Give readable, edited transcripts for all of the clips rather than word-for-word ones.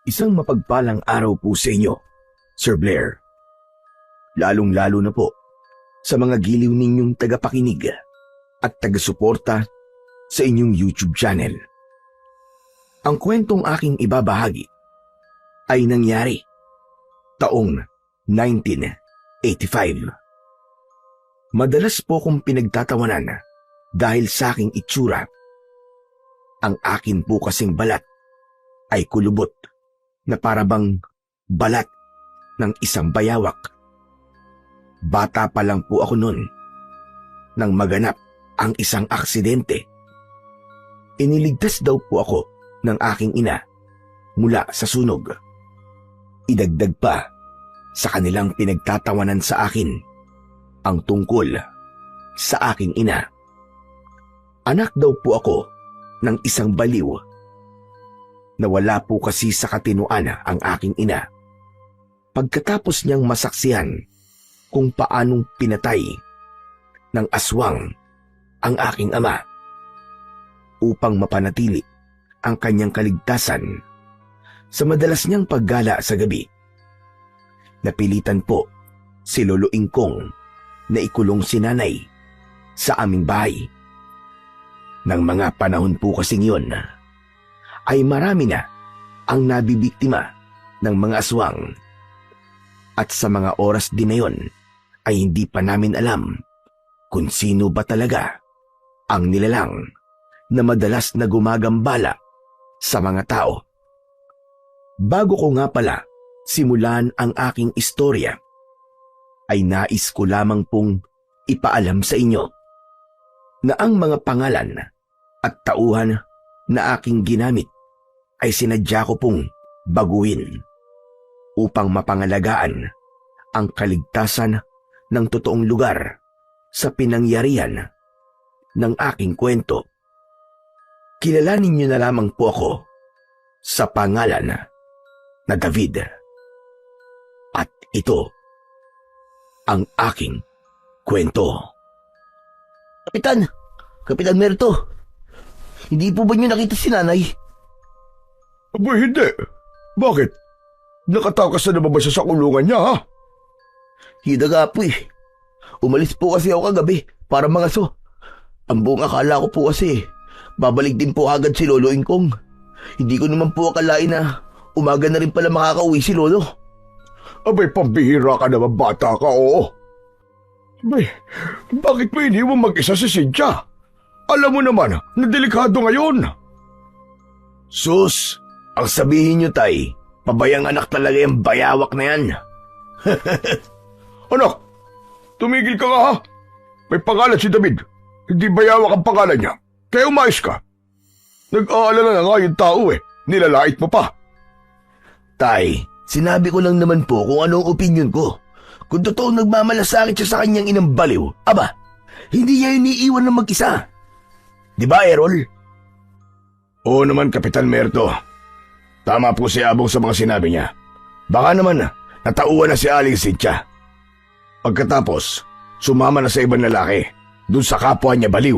Isang mapagpalang araw po sa inyo, Sir Blair. Lalong-lalo na po sa mga giliw ninyong tagapakinig at tagasuporta sa inyong YouTube channel. Ang kwentong aking ibabahagi ay nangyari taong 1985. Madalas po kong pinagtatawanan dahil sa aking itsura. Ang akin po kasing balat ay kulubot na parabang balat ng isang bayawak. Bata pa lang po ako noon nang maganap ang isang aksidente. Iniligtas daw po ako ng aking ina mula sa sunog. Idagdag pa sa kanilang pinagtatawanan sa akin ang tungkol sa aking ina. Anak daw po ako ng isang baliw. Nawala po kasi sa katinuan ang aking ina pagkatapos niyang masaksihan kung paanong pinatay ng aswang ang aking ama. Upang mapanatili ang kanyang kaligtasan sa madalas niyang paggala sa gabi, napilitan po si Lolo Ingkong na ikulong si nanay sa aming bahay. Nang mga panahon po kasing yun, ay marami na ang nabibiktima ng mga aswang. At sa mga oras din na yun, ay hindi pa namin alam kung sino ba talaga ang nilalang na madalas na gumagambala sa mga tao. Bago ko nga pala simulan ang aking istorya, ay nais ko lamang pong ipaalam sa inyo na ang mga pangalan at tauhan na aking ginamit ay sinadya ko pong baguhin upang mapangalagaan ang kaligtasan ng totoong lugar sa pinangyarihan ng aking kwento. Kilalanin niyo na lamang po ako sa pangalan na David. At ito ang aking kwento. Kapitan! Kapitan Merto! Hindi po ba niyo nakita si nanay? Aba, hindi. Bakit? Nakatakas na naman ba siya sa kulungan niya, ha? Hida nga po eh. Umalis po kasi ako kagabi para mangaso. Ang buong akala ko po kasi babalik din po agad si Lolo Ingkong. Hindi ko naman po akalain na umaga na rin pala makakauwi si Lolo. Abay, pambihira ka naman, bata ka, oo. Abay, bakit mo iniwan mag-isa si Cynthia? Alam mo naman na delikado ngayon. Sus, ang sabihin niyo, tay, pabayang anak talaga yung bayawak na yan. Anak, tumigil ka nga, ha? May pangalan si David. Hindi bayawak ang pangalan niya. Kaya umayos ka. Nag-aalala na nga yung tao eh. Nilalait mo pa. Tay, sinabi ko lang naman po kung anong opinion ko. Kung totoong nagmamalasakit siya sa kanyang inang baliw, aba, hindi niya iniiwan ng mag-isa. Di ba, Errol? Oo naman, Kapitan Merto. Tama po si Abong sa mga sinabi niya. Baka naman natauhan na si Aling Cynthia. Pagkatapos, sumama na sa ibang lalaki dun sa kapwa niya baliw.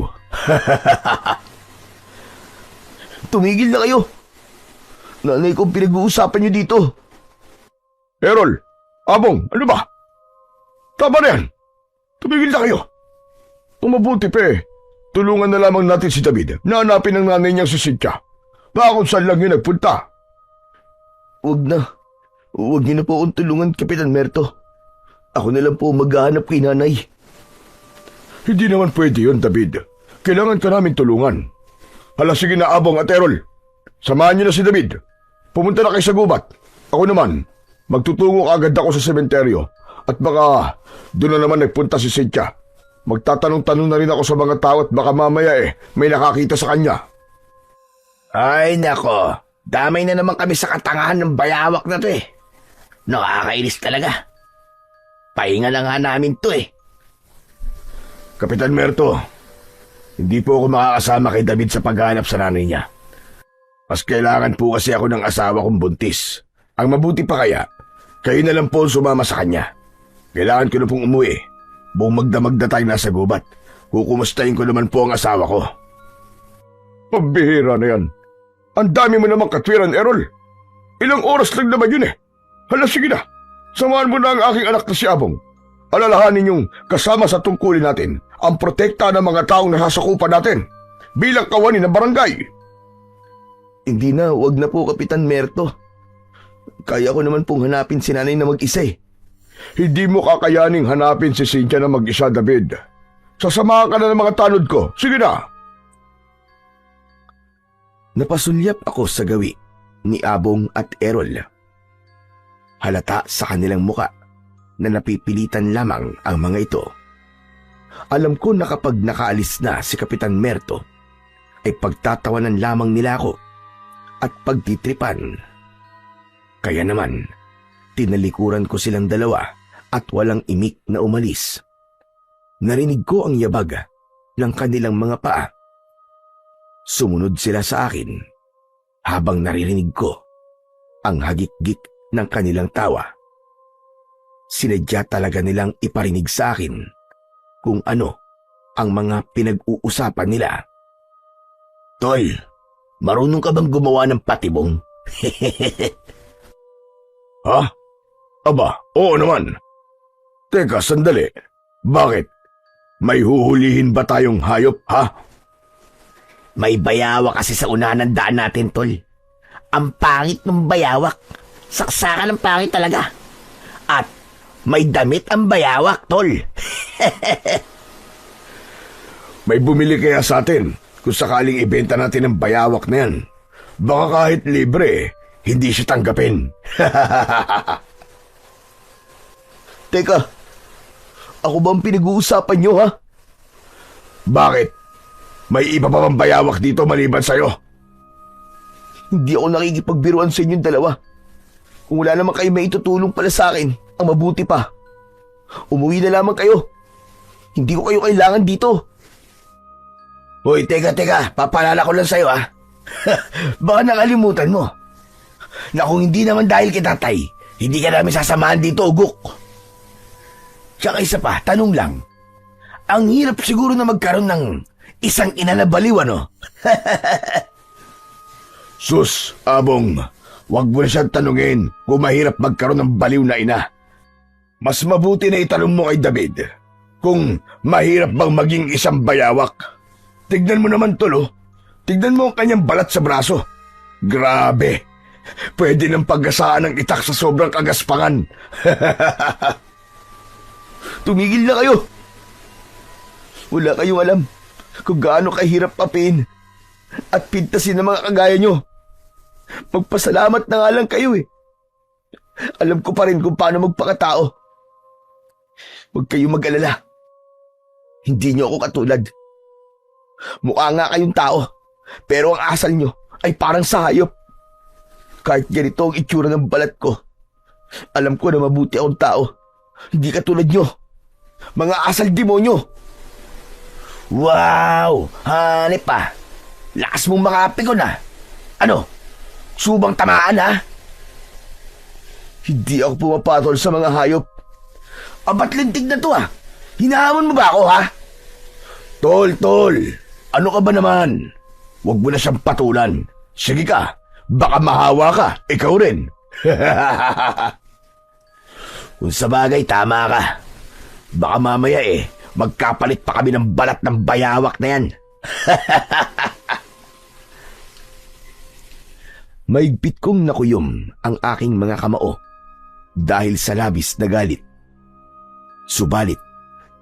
Tumigil na kayo. Nanay kong pinag-uusapan niyo dito. Errol, Abong, ano ba? Tama na yan. Tumigil na kayo. Mabuti pa eh. Tulungan na lamang natin si David na hanapin ang nanay niyang si Cynthia. Baka kung saan lang yun nagpunta. Huwag na. Huwag niyo na po akong tulungan, Kapitan Merto. Ako na lang po maghahanap kay nanay. Hindi naman pwede yun, David. Kailangan ka namin tulungan. Hala, sige na, Abong at Errol. Samahan niyo na si David. Pumunta na kayo sa gubat. Ako naman, magtutungo agad ako sa sementeryo. At baka doon na naman nagpunta si Cynthia. Magtatanong-tanong na rin ako sa mga tao at baka mamaya may nakakita sa kanya. Ay nako, damay na naman kami sa katangahan ng bayawak na to eh. Nakakainis talaga. Pahinga na nga namin to eh. Kapitan Merto, hindi po ako makakasama kay David sa paghahanap sa nanay niya. Mas kailangan po kasi ako ng asawa kong buntis. Ang mabuti pa kaya, kayo na lang po sumama sa kanya. Kailangan ko na pong umuwi. Buong magdamag na tayo nasa gubat. Kukumustahin ko naman po ang asawa ko. Pambihira na yan. Ang dami mo namang katwiran, Errol. Ilang oras lang naman yun eh. Hala, sige na. Samahan mo na ang aking anak na si Abong. Alalahanin yung kasama sa tungkulin natin ang protekta ng mga taong nasasakupan natin bilang kawani ng barangay. Hindi na, wag na po, Kapitan Merto. Kaya ko naman pong hanapin si nanay na mag-isa eh. Hindi mo kakayaning hanapin si Cynthia na mag-isa, David. Sasamahan ka na ng mga tanod ko. Sige na. Napasulyap ako sa gawi ni Abong at Errol. Halata sa kanilang muka na napipilitan lamang ang mga ito. Alam ko na kapag nakaalis na si Kapitan Merto, ay pagtatawanan lamang nila ako at pagtitripan. Kaya naman, tinalikuran ko silang dalawa at walang imik na umalis. Narinig ko ang yabag ng kanilang mga paa. Sumunod sila sa akin habang naririnig ko ang hagik-gik ng kanilang tawa. Sinadya talaga nilang iparinig sa akin kung ano ang mga pinag-uusapan nila. Tol, marunong ka bang gumawa ng patibong? Ha? Aba, oo naman. Teka, sandali. Bakit? May huhulihin ba tayong hayop, ha? May bayawak kasi sa unahan ng daan natin, Tol. Ang pangit ng bayawak. Saksakan ng pangit talaga. At may damit ang bayawak, Tol. May bumili kaya sa atin kung sakaling ibenta natin ang bayawak na yan. Baka kahit libre, hindi siya tanggapin. Teka, ako ba ang pinag-uusapan nyo, ha? Bakit? May iba pa bang bayawak dito maliban sa'yo? Hindi ako nakikipagbiruan sa inyong dalawa. Kung wala naman kayo may itutulong pala sa akin, ang mabuti pa. Umuwi na lamang kayo. Hindi ko kayo kailangan dito. Hoy, teka, papalala ko lang sa'yo ah. Baka nakalimutan mo na kung hindi naman dahil kay tatay, hindi ka namin sasamahan dito, Ugok. Tsaka isa pa, tanong lang. Ang hirap siguro na magkaroon ng isang ina na baliw, ano? Sus, Abong, wag mo na siyang tanungin kung mahirap magkaroon ng baliw na ina. Mas mabuti na itanong mo kay David kung mahirap bang maging isang bayawak. Tignan mo naman, Tolo. Tignan mo ang kanyang balat sa braso. Grabe. Pwede nang paggasaan ng itak sa sobrang kagaspangan. Tumigil na kayo. Wala kayong alam kung gaano kahirap papin at pintasin ng mga kagaya nyo. Magpasalamat na nga lang kayo eh. Alam ko pa rin kung paano magpakatao. Huwag kayong mag-alala. Hindi nyo ako katulad. Mukha nga kayong tao, pero ang asal nyo ay parang sa hayop. Kahit ganito ang itsura ng balat ko, alam ko na mabuti akong tao. Hindi katulad nyo. Mga asal demonyo. Wow! Hanip pa. Lakas mong makapikon ah. Ano? Subang tamaan ha? Hindi ako pumapatol sa mga hayop. Ba't lintig na to ah? Hinahamon mo ba ako ha? Tol, ano ka ba naman? Huwag mo na siyang patulan. Sige ka, baka mahawa ka, ikaw rin. Kung sa bagay, tama ka. Baka mamaya magkapalit pa kami ng balat ng bayawak na yan. Maigpit kong nakuyom ang aking mga kamao dahil sa labis na galit. Subalit,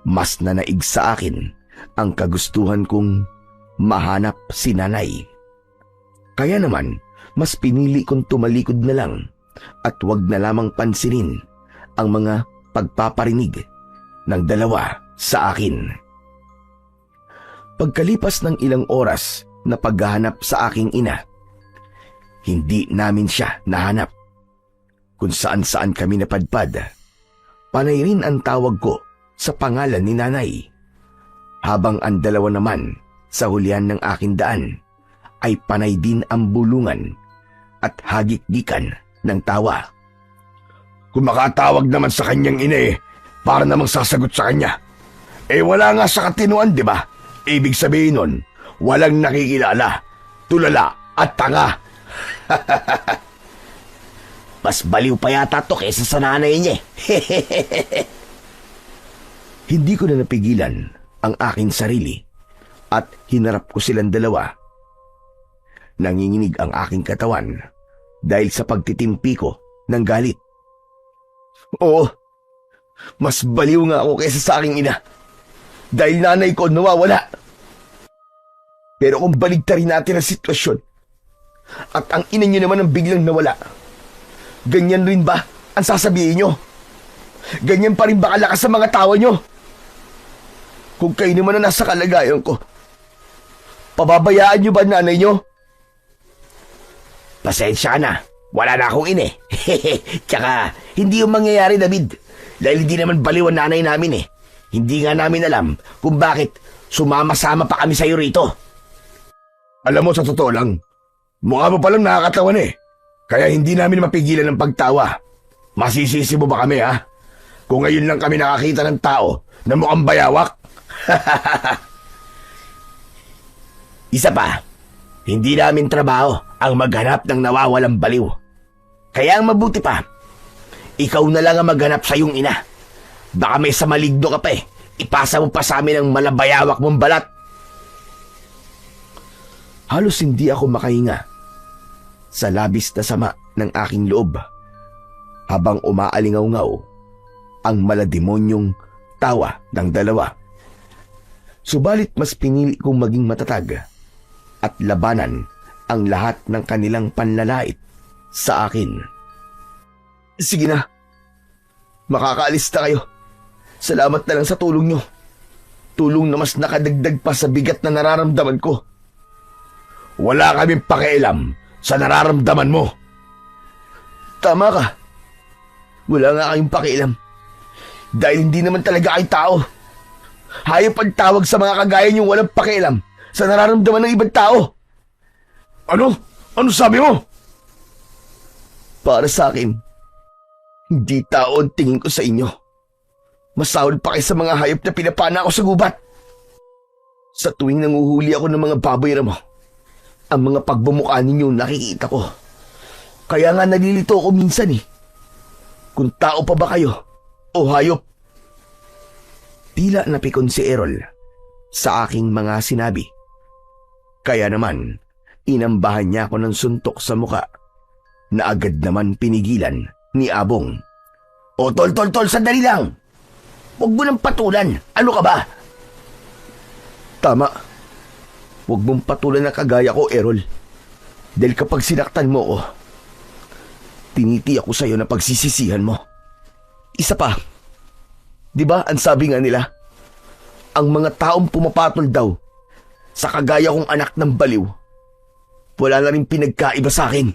mas nanaig sa akin ang kagustuhan kong mahanap si nanay. Kaya naman, mas pinili kong tumalikod na lang at wag na lamang pansinin ang mga pagpaparinig ng dalawa sa akin. Pagkalipas ng ilang oras na paghahanap sa aking ina, hindi namin siya nahanap. Kung saan-saan kami napadpad, panay rin ang tawag ko sa pangalan ni nanay. Habang ang dalawa naman sa hulihan ng aking daan ay panay din ang bulungan at hagik-gikan ng tawa. Kung makatawag naman sa kanyang ina para namang sasagot sa kanya. Wala nga sa katinuan, di ba? Ibig sabihin nun, walang nakikilala, tulala at tanga. Mas baliw pa yata to kaysa sa nanay niya eh. Hindi ko na napigilan ang aking sarili at hinarap ko silang dalawa. Nanginginig ang aking katawan dahil sa pagtitimpi ko ng galit. Oo, mas baliw nga ako kaysa sa aking ina. Dahil nanay ko nawawala. Pero kung baligtarin natin ang sitwasyon at ang ina niyo naman ang biglang nawala, ganyan rin ba ang sasabihin niyo? Ganyan pa rin ba kalakas sa mga tawa niyo? Kung kayo naman na nasa kalagayan ko, pababayaan niyo ba nanay niyo? Pasensya ka na. Wala na akong ina eh. Tsaka, hindi yung mangyayari, David. Dahil hindi naman baliw ang nanay namin eh. Hindi nga namin alam kung bakit sumama-sama pa kami sa'yo rito. Alam mo, sa totoo lang, mukha mo palang nakakatawan eh. Kaya hindi namin mapigilan ng pagtawa. Masisisi mo ba kami ha? Kung ngayon lang kami nakakita ng tao na mukhang bayawak? Isa pa, hindi namin trabaho ang maghanap ng nawawalang baliw. Kaya ang mabuti pa, ikaw na lang ang maghanap sa iyong ina. Baka may samaligdo ka pa eh. Ipasa mo pa sa amin ang malabayawak mong balat. Halos hindi ako makahinga sa labis na sama ng aking loob habang umaalingaw-ngaw ang malademonyong tawa ng dalawa. Subalit mas pinili kong maging matatag at labanan ang lahat ng kanilang panlalait sa akin. Sige na, makakaalis na kayo. Salamat na lang sa tulong nyo. Tulong na mas nakadagdag pa sa bigat na nararamdaman ko. Wala kaming pakialam sa nararamdaman mo. Tama ka. Wala nga kayong pakialam. Dahil hindi naman talaga kayo tao. Hayop ang tawag sa mga kagaya niyong walang pakialam sa nararamdaman ng ibang tao. Ano? Ano sabi mo? Para sa akin, hindi tao ang tingin ko sa inyo. Masahol pa kayo sa mga hayop na pinapana ko sa gubat. Sa tuwing nanguhuli ako ng mga baboy na mo, ang mga pagbumukha ninyo nakikita ko. Kaya nga nalilito ako minsan eh. Kung tao pa ba kayo o hayop? Tila napikon si Errol sa aking mga sinabi. Kaya naman, inambahan niya ako ng suntok sa muka na agad naman pinigilan ni Abong. O tol, sandali lang. Huwag mo nang patulan. Ano ka ba? Tama. Huwag mong patulan na kagaya ko, Errol. Dahil kapag sinaktan mo ko, tiniti ako sa'yo na pagsisisihan mo. Isa pa, di ba ang sabi nga nila, ang mga taong pumapatol daw sa kagaya kong anak ng baliw, wala na rin pinagkaiba sa akin.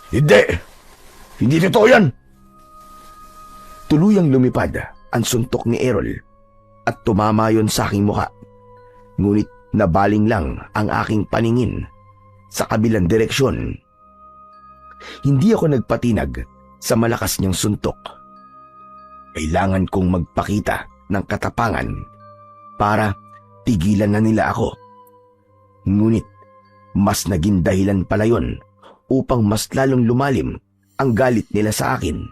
Hindi. Hindi totoo yan. Tuluyang lumipad ang suntok ni Errol at tumama yon sa aking muka. Ngunit nabaling lang ang aking paningin sa kabilang direksyon. Hindi ako nagpatinag sa malakas niyang suntok. Kailangan kong magpakita ng katapangan para tigilan na nila ako. Ngunit mas naging dahilan pala yon upang mas lalong lumalim ang galit nila sa akin.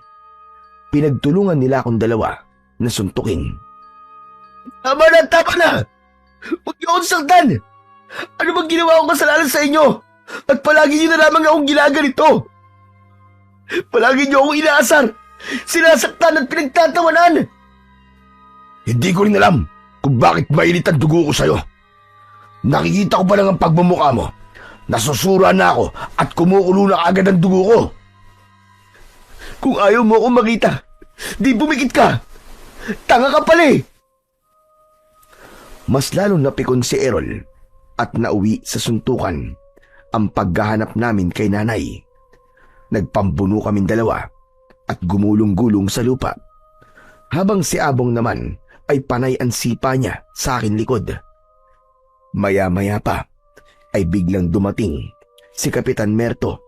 Pinagtulungan nila akong dalawa na suntukin. Tama na! Huwag niyo akong saktan! Ano bang ginawa akong kasalanan sa inyo? At palagi niyo na lamang akong ginaganito. Palagi niyo akong inaasar, sinasaktan at pinagtatawanan. Hindi ko rin alam kung bakit mainit ang dugo ko sa'yo. Nakikita ko pa lang ang pagmumukha mo. Nasusura na ako at kumukulo na agad ang dugo ko. Kung ayaw mo akong makita, di bumikit ka. Tanga ka pala eh. Mas lalong napikon si Errol at nauwi sa suntukan ang paghahanap namin kay nanay. Nagpambuno kaming dalawa at gumulong-gulong sa lupa. Habang si Abong naman ay panay ang sipa niya sa akin likod. Maya-maya pa ay biglang dumating si Kapitan Merto.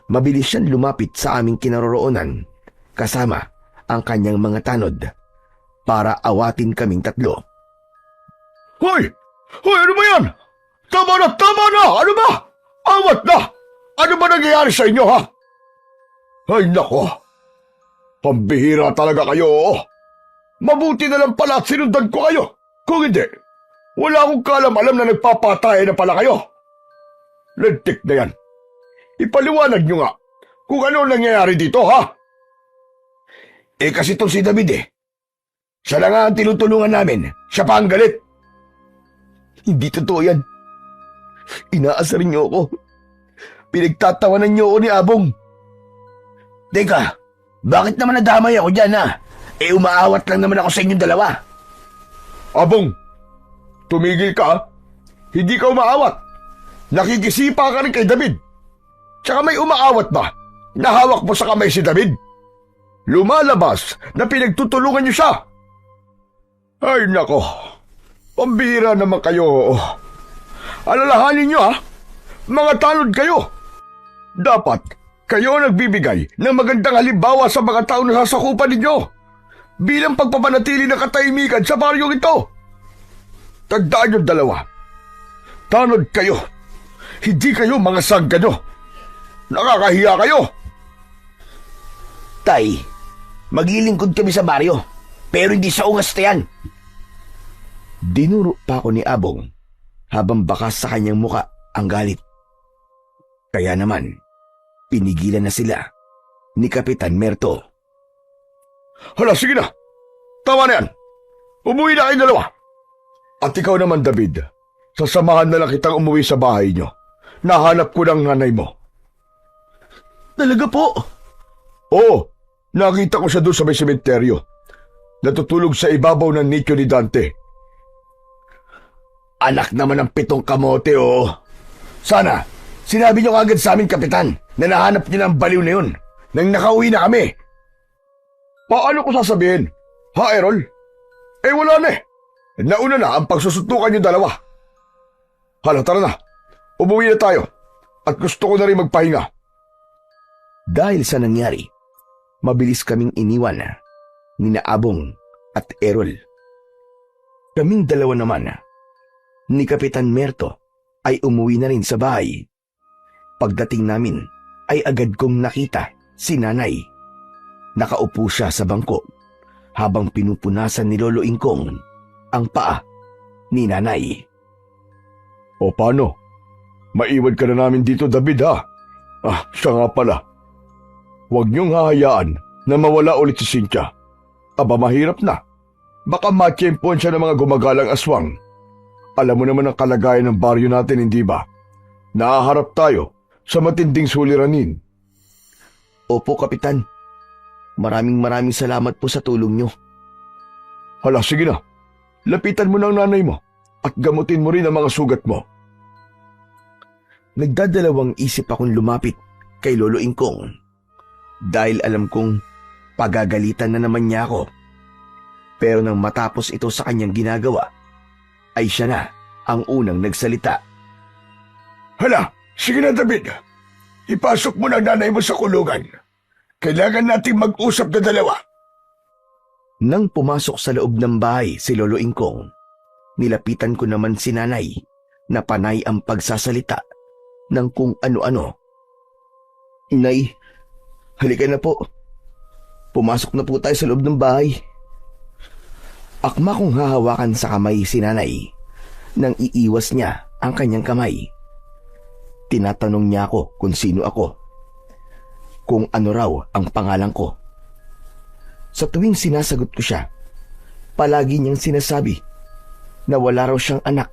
Mabilis siyang lumapit sa aming kinaroroonan kasama ang kanyang mga tanod para awatin kaming tatlo. Hoy! Hoy, ano ba yan? Tama na! Ano ba? Awat na! Ano ba nangyayari sa inyo, ha? Ay nako, pambihira talaga kayo. Mabuti na lang pala at sinundan ko kayo. Kung hindi, wala akong kaalam-alam na nagpapatay na pala kayo. Lentik na yan. Ipaliwanag nyo nga kung ano nangyayari dito, ha? Eh kasi itong si David Siya na nga ang tinutulungan namin. Siya pa ang galit. Hindi totoo yan. Inaasarin niyo ako. Pinagtatawanan niyo ako ni Abong. Teka, bakit naman nadamay ako dyan, ha? Eh umaawat lang naman ako sa inyong dalawa. Abong, tumigil ka, ha? Hindi ka umaawat. Nakikisipa ka rin kay David. Tsaka may umaawat ba? Nahawak mo sa kamay si David? Lumalabas na pinagtutulungan niyo siya. Ay nako, pambihira naman kayo. Alalahanin niyo, ha? Mga tanod kayo. Dapat kayo nagbibigay ng magandang halimbawa sa mga tao na sasakupan ninyo bilang pagpapanatili ng katahimikan sa baryong ito. Tagdaan yung dalawa. Tanod kayo. Hindi kayo mga sanggano. Nakakahiya kayo. Tay, maglilingkod kami sa baryo. Pero hindi sa ungas na yan. Dinuro pa ako ni Abong habang bakas sa kanyang muka ang galit. Kaya naman, pinigilan na sila ni Kapitan Merto. Hala, sige na. Tama na yan. Umuwi na kayo dalawa. At ikaw naman, David, sasamahan na lang kitang umuwi sa bahay niyo. Nahanap ko ng nanay mo. Talaga po? Oo, nakita ko siya doon sa may sementeryo. Natutulog sa ibabaw ng nicho ni Dante. Anak naman ng 7 kamote, oh. Sana, sinabi niyo agad sa amin, Kapitan, na nahanap niyo ng baliw na yun nang nakauwi na kami. Paano ko sasabihin? Ha, Errol? Eh, wala na eh. Nauna na ang pagsusuntukan yung dalawa. Hala, tara na. Umuwi na tayo. At gusto ko na rin magpahinga. Dahil sa nangyari, mabilis kaming iniwan ni Abong at Errol. Kaming dalawa naman ni Kapitan Merto ay umuwi na rin sa bahay. Pagdating namin ay agad kong nakita si Nanay. Nakaupo siya sa bangko habang pinupunasan ni Lolo Ingkong ang paa ni Nanay. O paano? Maiwan ka na namin dito, David, ha? Ah, siya nga pala. Huwag niyong hahayaan na mawala ulit si Cynthia. Aba, mahirap na. Baka matiyempuan siya ng mga gumagalang aswang. Alam mo naman ang kalagayan ng baryo natin, hindi ba? Nakaharap tayo sa matinding suliranin. Opo, Kapitan. Maraming salamat po sa tulong niyo. Hala, sige na. Lapitan mo ng nanay mo at gamutin mo rin ang mga sugat mo. Nagdadalawang isip akong lumapit kay Lolo Ingkong dahil alam kong pagagalitan na naman niya ako. Pero nang matapos ito sa kanyang ginagawa, ay siya na ang unang nagsalita. Hala, sige na, David. Ipasok mo na ang nanay mo sa kulungan. Kailangan nating mag-usap na dalawa. Nang pumasok sa loob ng bahay si Lolo Ingkong, nilapitan ko naman si Nanay na panay ang pagsasalita ng kung ano-ano. Nay, halika na po. Pumasok na po tayo sa loob ng bahay. Akma kong hahawakan sa kamay si Nanay nang iiwas niya ang kanyang kamay. Tinatanong niya ako kung sino ako, kung ano raw ang pangalan ko. Sa tuwing sinasagot ko siya, palagi niyang sinasabi na wala raw siyang anak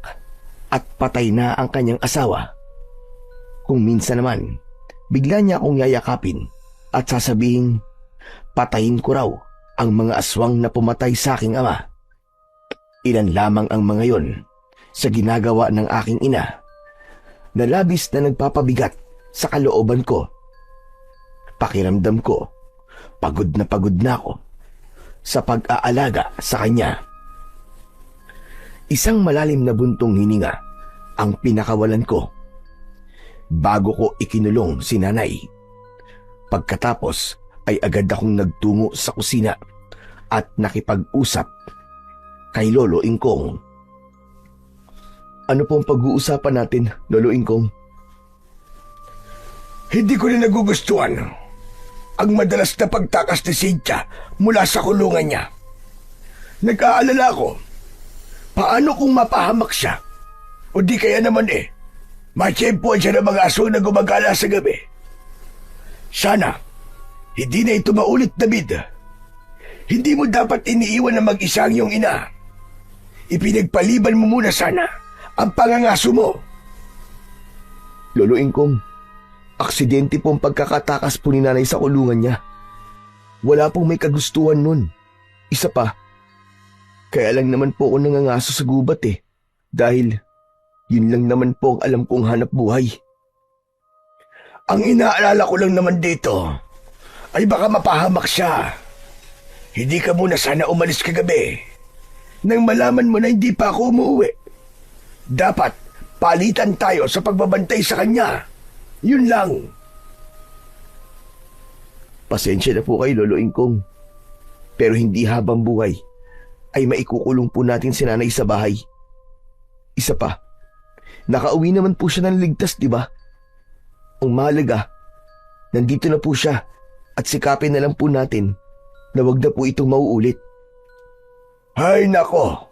at patay na ang kanyang asawa. Kung minsan naman, bigla niya akong yayakapin at sasabihin, patayin ko raw ang mga aswang na pumatay sa aking ama. Ilan lamang ang mga yon sa ginagawa ng aking ina na labis na nagpapabigat sa kalooban ko. Pakiramdam ko, pagod na ako sa pag-aalaga sa kanya. Isang malalim na buntong hininga ang pinakawalan ko bago ko ikinulong si Nanay. Pagkatapos ay agad akong nagtungo sa kusina at nakipag-usap kay Lolo Ingkong. Ano pong pag-uusapan natin, Lolo Ingkong? Hindi ko na nagugustuhan ang madalas na pagtakas ni Cynthia mula sa kulungan niya. Nag-aalala ko, paano kung mapahamak siya? O di kaya naman matsyempoan siya ng mga aso na gumagala sa gabi. Sana, hindi na ito maulit, David. Hindi mo dapat iniiwan na mag-isa ang iyong ina. Ipinagpaliban mo muna sana ang pangangaso mo. Lolo Ingkong, aksidente po ang pagkakatakas po ni nanay sa kulungan niya. Wala pong may kagustuhan nun. Isa pa, kaya lang naman po ako nangangaso sa gubat dahil yun lang naman po ang alam kong hanap buhay. Ang inaalala ko lang naman dito ay baka mapahamak siya. Hindi ka muna sana umalis kagabi nang malaman mo na hindi pa ako umuwi. Dapat palitan tayo sa pagbabantay sa kanya. Yun lang. Pasensya na po kayo, Lolo Ingkong. Pero hindi habang buhay ay maikukulong po natin si nanay sa bahay. Isa pa, nakauwi naman po siya ng ligtas, di ba? Ang mahalaga, nandito na po siya at sikapin na lang po natin na wag na po itong mauulit. Ay nako,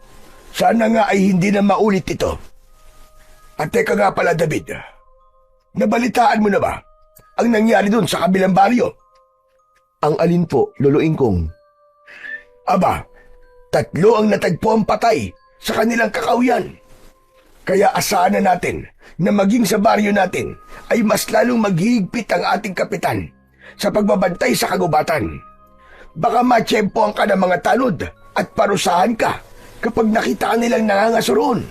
sana nga ay hindi na maulit ito. At teka nga pala, David, nabalitaan mo na ba ang nangyari doon sa kabilang baryo? Ang alin po, Lolo Ingkong? Aba, 3 ang natagpo ang patay sa kanilang kakawyan. Kaya asahan na natin na maging sa baryo natin ay mas lalong maghihigpit ang ating kapitan sa pagbabantay sa kagubatan. Baka matsyempoan ka ng mga tanod at parusahan ka kapag nakita nilang nangangaso roon.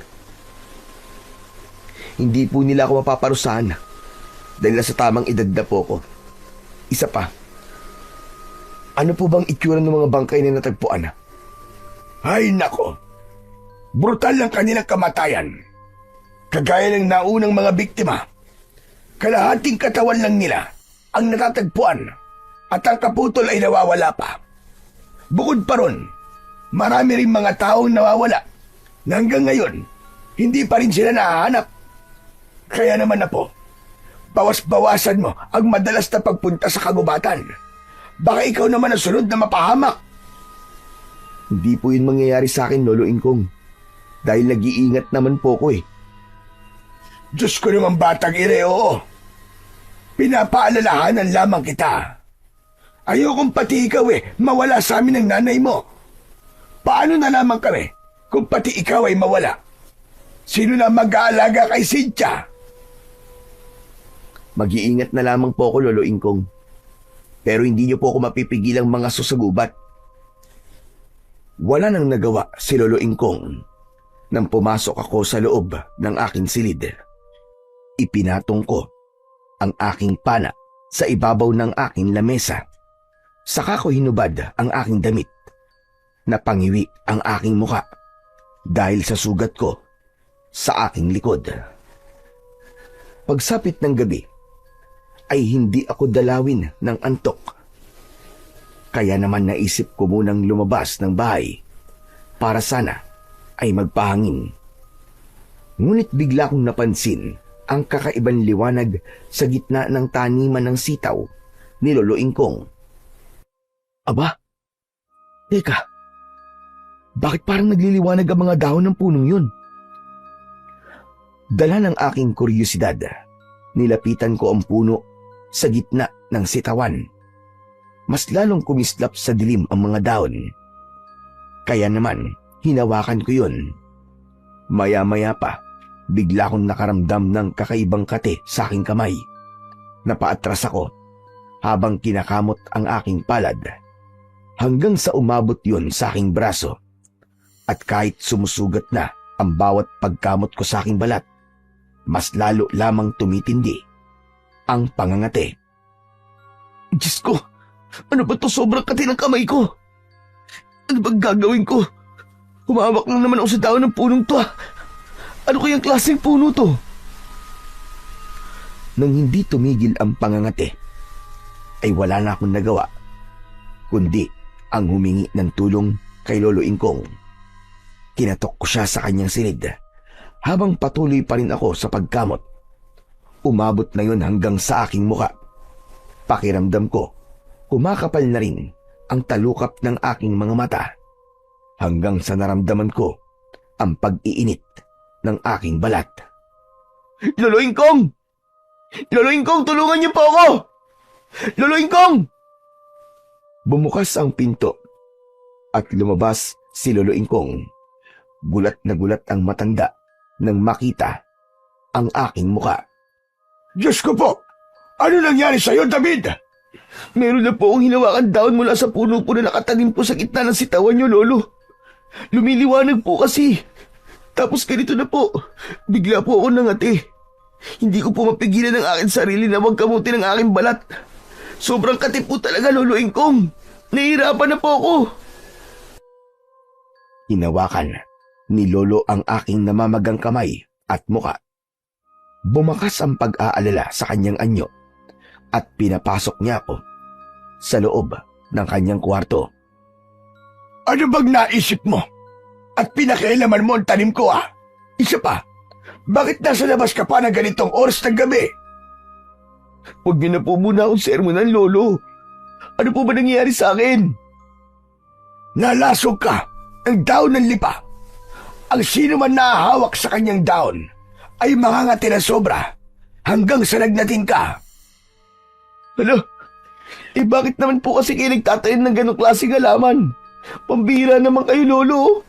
Hindi po nila ako mapaparusahan dahil nasa tamang edad na po ako. Isa pa, ano po bang itsura ng mga bangkay na natagpuan? Ay nako, brutal ang kanilang kamatayan. Kagaya ng naunang mga biktima, kalahating katawan lang nila ang natatagpuan at ang kaputol ay nawawala pa. Bukod pa ron, marami rin mga taong nawawala na hanggang ngayon hindi pa rin sila nahahanap. Kaya naman na po, bawas-bawasan mo ang madalas na pagpunta sa kagubatan. Baka ikaw naman ang sunod na mapahamak. Hindi po yun mangyayari sa akin, Lolo Ingkong. Dahil nag-iingat naman po ko Diyos ko naman batang oo. Pinapaalalahanan lamang kita. Ayokong pati ikaw mawala sa amin ng nanay mo. Paano na lamang kami kung pati ikaw ay mawala? Sino na mag-aalaga kay Cynthia? Mag-iingat na lamang po ako, Lolo Ingkong. Pero hindi niyo po ako mapipigilang mga susagubat. Wala nang nagawa si Lolo Ingkong nang pumasok ako sa loob ng aking silid. Ipinatong ko ang aking pana sa ibabaw ng aking lamesa. Saka ko hinubad ang aking damit. Napangiwi ang aking muka dahil sa sugat ko sa aking likod. Pagsapit ng gabi ay hindi ako dalawin ng antok. Kaya naman naisip ko munang lumabas ng bahay para sana ay magpahangin. Ngunit bigla kong napansin ang kakaibang liwanag sa gitna ng taniman ng sitaw ni Lolo Ingkong. Aba, teka, bakit parang nagliliwanag ang mga dahon ng punong yun? Dala ng aking kuryosidad, nilapitan ko ang puno sa gitna ng sitawan. Mas lalong kumislap sa dilim ang mga dahon. Kaya naman, hinawakan ko yun. Maya-maya pa, bigla akong nakaramdam ng kakaibang kate sa aking kamay. Napaatras ako habang kinakamot ang aking palad. Hanggang sa umabot yun sa aking braso. At kahit sumusugat na ang bawat pagkamot ko sa aking balat, mas lalo lamang tumitindi ang pangangate. Diyos ko! Ano ba to, sobrang kati ng kamay ko? Ano bang gagawin ko? Humawak lang naman ako sa dahon ng punong to. Ano kayang klaseng puno to? Nang hindi tumigil ang pangangate, ay wala na akong nagawa, kundi ang humingi ng tulong kay Lolo Ingkong. Kinatok ko siya sa kanyang silid, habang patuloy pa rin ako sa pagkamot. Umabot na yun hanggang sa aking muka. Pakiramdam ko, Kumakapal na rin ang talukap ng aking mga mata hanggang sa naramdaman ko ang pag-iinit ng aking balat. Lolo Ingkong! Lolo Ingkong, tulungan niyo po ako! Lolo Ingkong! Bumukas ang pinto at lumabas si Lolo Ingkong. Gulat na gulat ang matanda nang makita ang aking muka. Diyos ko po! Ano nangyari sa'yo, David? Meron na po akong hinawakan daon mula sa puno po na nakatanim po sa gitna ng sitawan niyo, Lolo. Lumiliwanag po kasi. Tapos ganito na po, bigla po ako nangati. Hindi ko po mapigilan ang aking sarili na magkamuti ng aking balat. Sobrang kati po talaga, Lolo Ingkong. Nahihirapan na po ako. Hinawakan ni Lolo ang aking namamagang kamay at muka. Bumakas ang pag-aalala sa kanyang anyo at pinapasok niya ako sa loob ng kanyang kwarto. Ano bang naisip mo? At pinakailaman mo ang tanim ko, ah? Isa pa, bakit nasa labas ka pa ng ganitong oras ng gabi? Huwag niyo na po muna akong sermonan, Lolo. Ano po ba nangyayari sa akin? Nalasog ka ng daon ng lipa. Ang sino man nahahawak sa kanyang daon ay mangangati na sobra hanggang sa nagnating ka. Ano? Bakit naman po kasi kayo nagtatanim ng ganong klaseng halaman? Pambihira naman kayo, Lolo.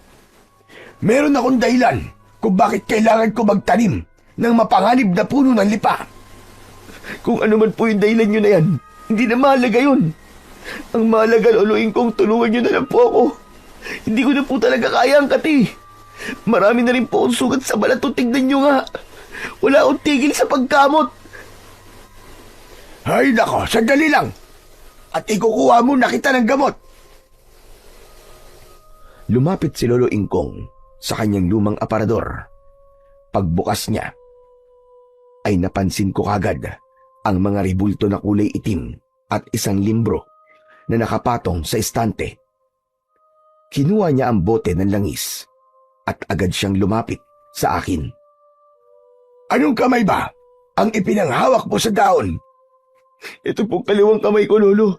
Meron akong dahilan kung bakit kailangan ko magtanim ng mapanganib na puno ng lipa. Kung ano man po yung dahilan nyo na yan, hindi na mahalaga yun. Ang mahalaga, Lolo Ingkong, tulungan nyo na lang po ako. Hindi ko na po talaga kaya ang kati. Marami na rin po akong sugat sa balat. Tignan nyo nga. Wala akong tigil sa pagkamot. Ay nako, sandali lang. At ikukuha mo na kita ng gamot. Lumapit si Lolo Ingkong sa kanyang lumang aparador. Pagbukas niya, ay napansin ko kagad ang mga ribulto na kulay itim at isang limbro na nakapatong sa estante. Kinuha niya ang bote ng langis at agad siyang lumapit sa akin. Anong kamay ba ang ipinanghawak mo sa daon? Ito po kaliwang kamay ko, Lolo.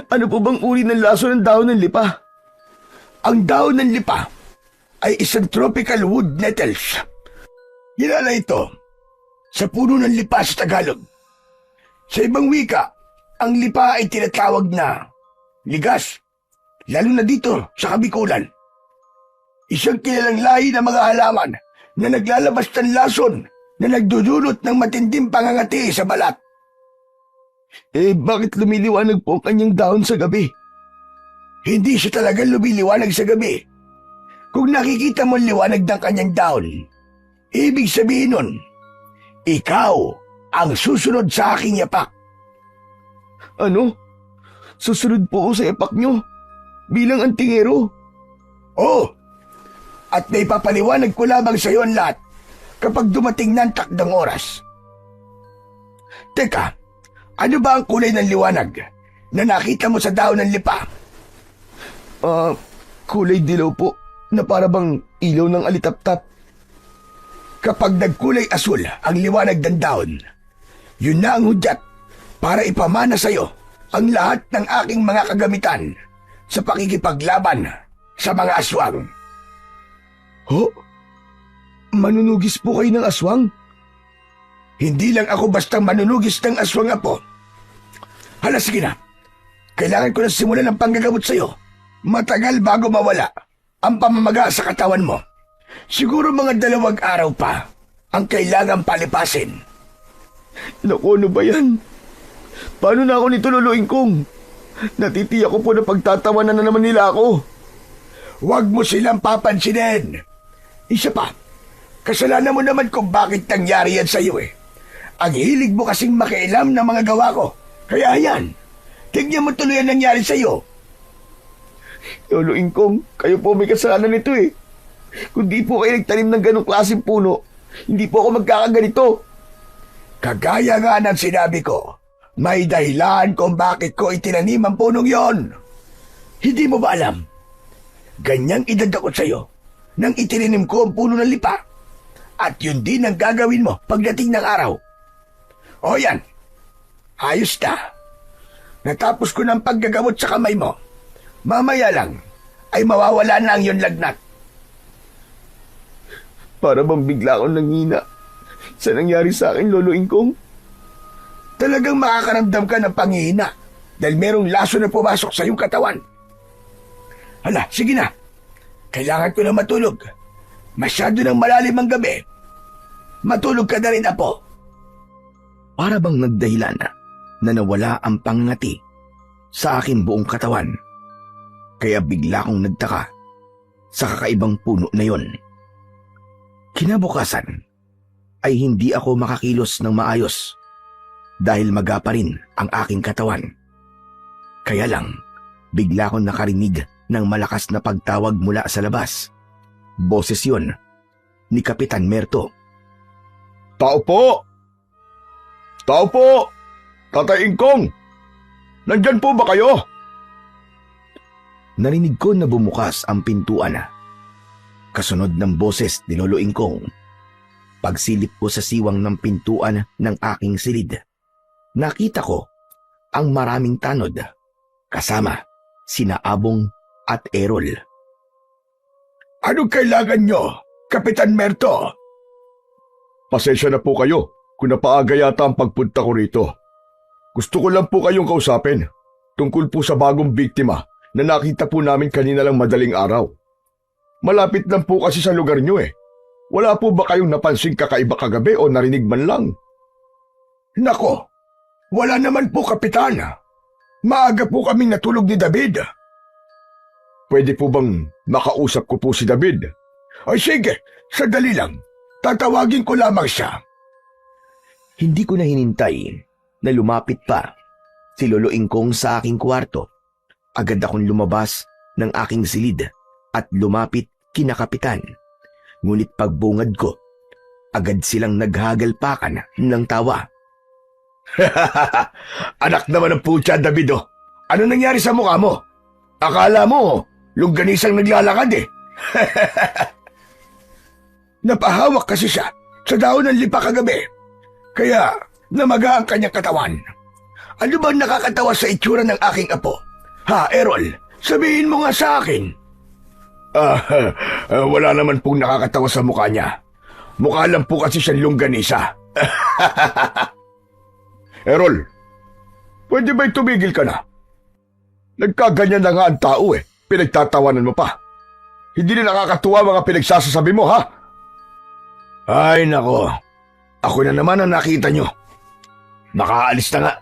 Ano po bang uri ng laso ng daon ng lipa? Ang daon ng lipa ay isang tropical wood nettles. Kilala ito sa puno ng lipa sa Tagalog. Sa ibang wika, ang lipa ay tinatawag na ligas, lalo na dito sa Kabikulan. Isang kilalang lahi ng mga halaman na naglalabas ng lason na nagdudulot ng matinding pangangati sa balat. Bakit lumiliwanag po ang kanyang daon sa gabi? Hindi siya talaga lumiliwanag sa gabi. Kung nakikita mo ang liwanag ng kanyang daon, ibig sabihin nun, ikaw ang susunod sa aking yapak. Ano? Susunod po ako sa yapak nyo? Bilang antingero? Oo. At may papaliwanag ko lamang sa iyo ang lahat kapag dumating na ang takdang oras. Teka, ano ba ang kulay ng liwanag na nakita mo sa daon ng lipa? Kulay dilaw po na para bang ilaw ng alitaptap. Kapag nagkulay asul ang liwanag ng daon, yun na ang hudyat para ipamana sa iyo ang lahat ng aking mga kagamitan sa pakikipaglaban sa mga aswang. Ho? Manunugis po kayo ng aswang? Hindi lang ako bastang manunugis ng aswang, apo. Hala, sige na. Kailangan ko na simulan ang panggagamot sa iyo. Matagal bago mawala ang pamamaga sa katawan mo. Siguro mga 2 araw pa ang kailangang palipasin. Naku, ano ba yan? Paano na ako nito, Lolo Ingkong? Natitiyak ko po na pagtatawanan na naman nila ako. Huwag mo silang papansinin. Isa pa, kasalanan mo naman kung bakit nangyari yan sa iyo eh. Ang hilig mo kasing makialam ng mga gawa ko. Kaya yan, tignan mo tuloy ang nangyari sa iyo. Lolo Ingkong, kayo po may kasalanan nito eh. Kung di po kayo nagtanim ng ganong klaseng puno, hindi po ako magkakaganito. Kagaya nga ng sinabi ko, may dahilan kung bakit ko itinanim ang punong yon. Hindi mo ba alam? Ganyang idadakot sa iyo nang itinanim ko ang puno ng lipa. At yun din ang gagawin mo pagdating ng araw. O yan, ayos na. Natapos ko ng paggagamot sa kamay mo. Mamaya lang ay mawawala na ang iyong lagnat. Para bang bigla akong nanghina sa nangyari sa akin, Lolo Ingkong? Talagang makakaramdam ka ng panghihina dahil merong laso na pumasok sa iyong katawan. Hala, sige na. Kailangan ko na matulog. Masyado ng malalim ang gabi. Matulog ka na rin, Apo. Para bang nagdahilan na nawala ang pangngati sa aking buong katawan. Kaya bigla akong nagtaka sa kakaibang puno na yon. Kinabukasan ay hindi ako makakilos ng maayos dahil maga pa rin ang aking katawan. Kaya lang, bigla akong nakarinig ng malakas na pagtawag mula sa labas. Boses yon ni Kapitan Merto. Tao po! Tao po! Tatay Ingkong! Nandyan po ba kayo? Narinig ko na bumukas ang pintuan. Kasunod ng boses ni Lolo Ingkong. Pagsilip ko sa siwang ng pintuan ng aking silid, nakita ko ang maraming tanod kasama sina Abong at Errol. Anong kailangan nyo, Kapitan Merto? Pasensya na po kayo kung napaaga yata ang pagpunta ko rito. Gusto ko lang po kayong kausapin tungkol po sa bagong biktima na nakita po namin kanina lang madaling araw. Malapit lang po kasi sa lugar nyo eh. Wala po ba kayong napansing kakaiba kagabi o narinig man lang? Nako, wala naman po, Kapitan. Maaga po kaming natulog ni David. Pwede po bang makausap ko po si David? Ay sige, sandali lang. Tatawagin ko lamang siya. Hindi ko na hinintay na lumapit pa si Lolo Ingkong sa aking kwarto. Agad akong lumabas ng aking silid at lumapit kina Kapitan. Ngunit pagbungad ko, agad silang naghagalpakan ng tawa. Anak naman ng putya, David, oh. Ano nangyari sa mukha mo? Akala mo, longganisang naglalakad eh. Napahawak kasi siya sa daon ng lipa kagabi. Kaya namaga ang kanyang katawan. Ano ba nakakatawa sa itsura ng aking apo? Ha, Errol, sabihin mo nga sa akin. Wala naman pong nakakatawa sa mukha niya. Mukha lang po kasi siyang longganisa. Errol, pwede ba'y tumigil ka na? Nagkaganyan na nga ang tao eh. Pinagtatawanan mo pa. Hindi na nakakatuwa mga pinagsasasabi mo, ha? Ay, nako. Ako na naman ang nakita nyo. Makaalis na nga.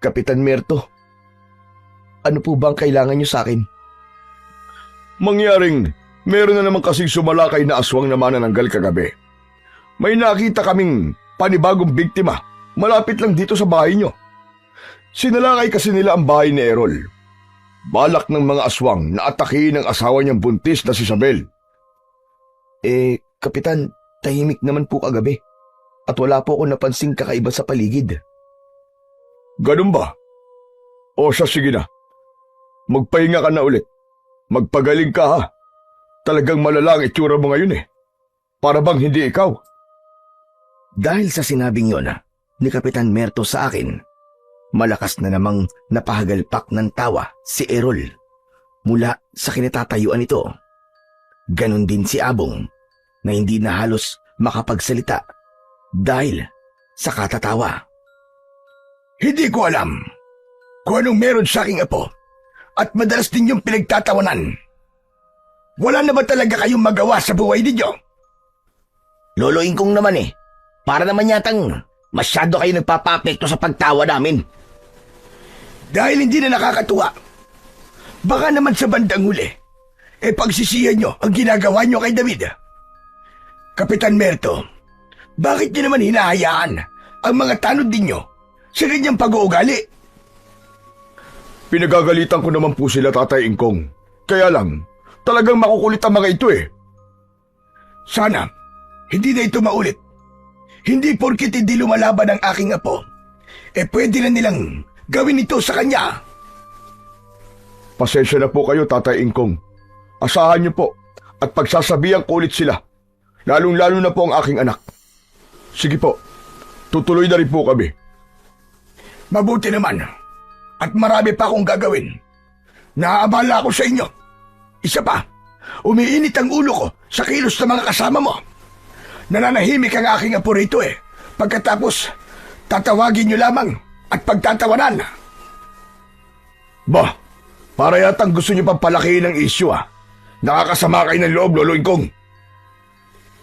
Kapitan Merto, ano po bang kailangan niyo sa akin? Mangyaring meron na naman kasing sumalakay na aswang na manananggal kagabi. May nakita kaming panibagong biktima malapit lang dito sa bahay nyo. Sinalakay kasi nila ang bahay ni Errol. Balak ng mga aswang na atakihin ang asawa niyang buntis na si Isabel. Kapitan, tahimik naman po kagabi at wala po ako napansing kakaiba sa paligid. Ganun ba? O siya, sige na. Magpahinga ka na ulit. Magpagaling ka, ha? Talagang malala ang itsura mo ngayon eh. Para bang hindi ikaw? Dahil sa sinabing yon ni Kapitan Merto sa akin, malakas na namang napahagalpak ng tawa si Errol mula sa kinatatayuan nito. Ganon din si Abong na hindi na halos makapagsalita dahil sa katatawa. Hindi ko alam kung anong meron sa aking apo at madalas ninyong pinagtatawanan. Wala na ba talaga kayong magawa sa buhay ninyo? Lolo Ingkong naman eh, para naman yatang masyado kayo nagpapapekto sa pagtawa namin. Dahil hindi na nakakatuwa. Baka naman sa bandang huli, pagsisihan nyo ang ginagawa nyo kay David. Kapitan Merto, bakit nyo naman hinahayaan ang mga tanod ninyo sa ganyang pag-uugali? Pinagagalitan ko naman po sila, Tatay Ingkong. Kaya lang, talagang makukulit ang mga ito eh. Sana, hindi na ito maulit. Hindi porkit hindi lumalaban ang aking apo, pwede na nilang gawin ito sa kanya. Pasensya na po kayo, Tatay Ingkong. Asahan niyo po at pagsasabihan ko ulit sila. Lalong-lalo na po ang aking anak. Sige po, tutuloy na rin po kami. Mabuti naman. At marami pa akong gagawin. Naaabala ako sa inyo. Isa pa, umiinit ang ulo ko sa kilos ng mga kasama mo. Nananahimik ang aking apo rito eh. Pagkatapos, tatawagin niyo lamang at pagtatawanan. Bah, para yatang gusto niyo pang palakihin ang isyu Nakakasama kayo ng loob, Lolo Ingkong.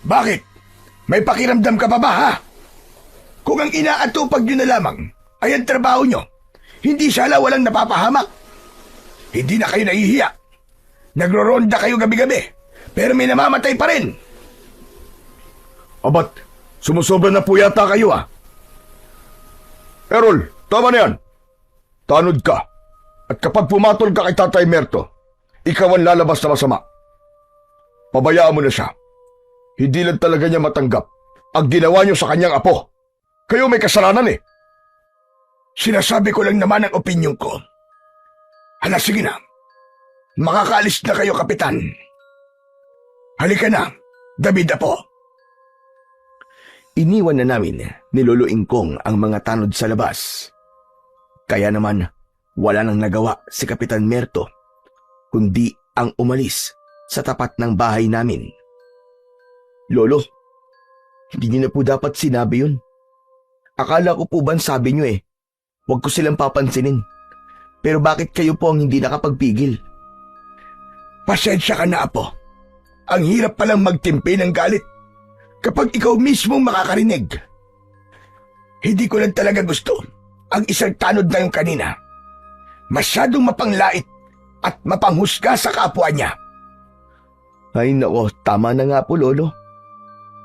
Bakit? May pakiramdam ka pa ba, ha? Kung ang inaatupag niyo na lamang ay ang trabaho niyo, hindi sala walang napapahamak. Hindi na kayo nahihiya. Nagro-ronda kayo gabi-gabi, pero may namamatay pa rin. Abat, sumusobra na po yata kayo Errol, tama na yan. Tanod ka. At kapag pumatol ka kay Tatay Merto, ikaw ang lalabas na masama. Pabayaan mo na siya. Hindi lang talaga niya matanggap ang ginawa niyo sa kanyang apo. Kayo may kasalanan Sinasabi ko lang naman ang opinyon ko. Hala, sige na. Makakaalis na kayo, Kapitan. Halika na, David Apo. Iniwan na namin ni Lolo Ingkong ang mga tanod sa labas. Kaya naman, wala nang nagawa si Kapitan Merto, kundi ang umalis sa tapat ng bahay namin. Lolo, hindi niyo na po dapat sinabi yun. Akala ko po ba sabi niyo huwag ko silang papansinin. Pero bakit kayo po ang hindi nakapagpigil? Pasensya ka na, Apo. Ang hirap palang magtimpi ng galit kapag ikaw mismo makakarinig. Hindi ko lang talaga gusto ang isang tanod na yung kanina. Masyadong mapanglait at mapanghusga sa kapwa niya. Ay nako, tama na nga po, Lolo.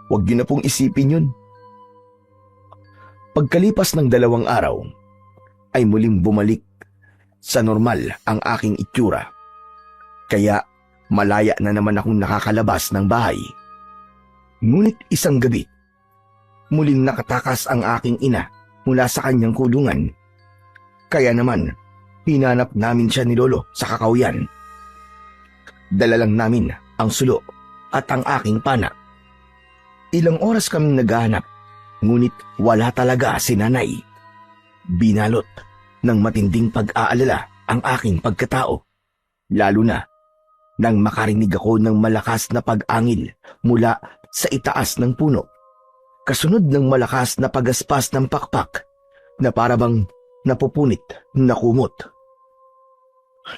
Huwag niyo na pong isipin yun. Pagkalipas ng 2 araw, ay muling bumalik sa normal ang aking itsura. Kaya malaya na naman akong nakakalabas ng bahay. Ngunit isang gabi, muling nakatakas ang aking ina mula sa kanyang kulungan. Kaya naman, hinanap namin siya ni Lolo sa kakauyan. Dala lang namin ang sulo at ang aking pana. Ilang oras kaming naghahanap, ngunit wala talaga si nanay. Binalot ng matinding pag-aalala ang aking pagkatao, lalo na nang makarinig ako ng malakas na pag-angil mula sa itaas ng puno, kasunod ng malakas na pagaspas ng pakpak na parabang napupunit na kumot.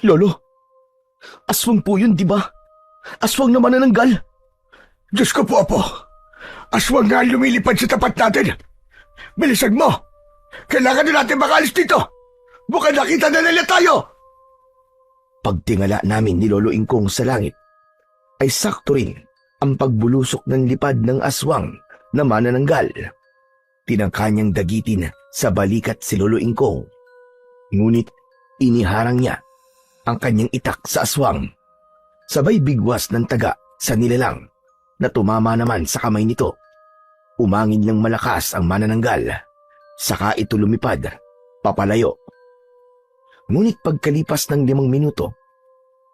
Lolo, aswang po yun, di ba? Aswang na manananggal. Diyos ko po, Apo. Aswang nga lumilipad sa tapat natin. Bilisan mo! Kailangan na natin makalis dito! Baka nakita na nila tayo! Pagtingala namin ni Lolo Ingkong sa langit, ay sakto rin ang pagbulusok ng lipad ng aswang na manananggal. Tinangka niyang dagitin sa balikat si Lolo Ingkong. Ngunit iniharang niya ang kanyang itak sa aswang. Sabay bigwas ng taga sa nilalang na tumama naman sa kamay nito. Umangin ng malakas ang manananggal. Saka ito lumipad, papalayo. Ngunit pagkalipas ng 5 minuto,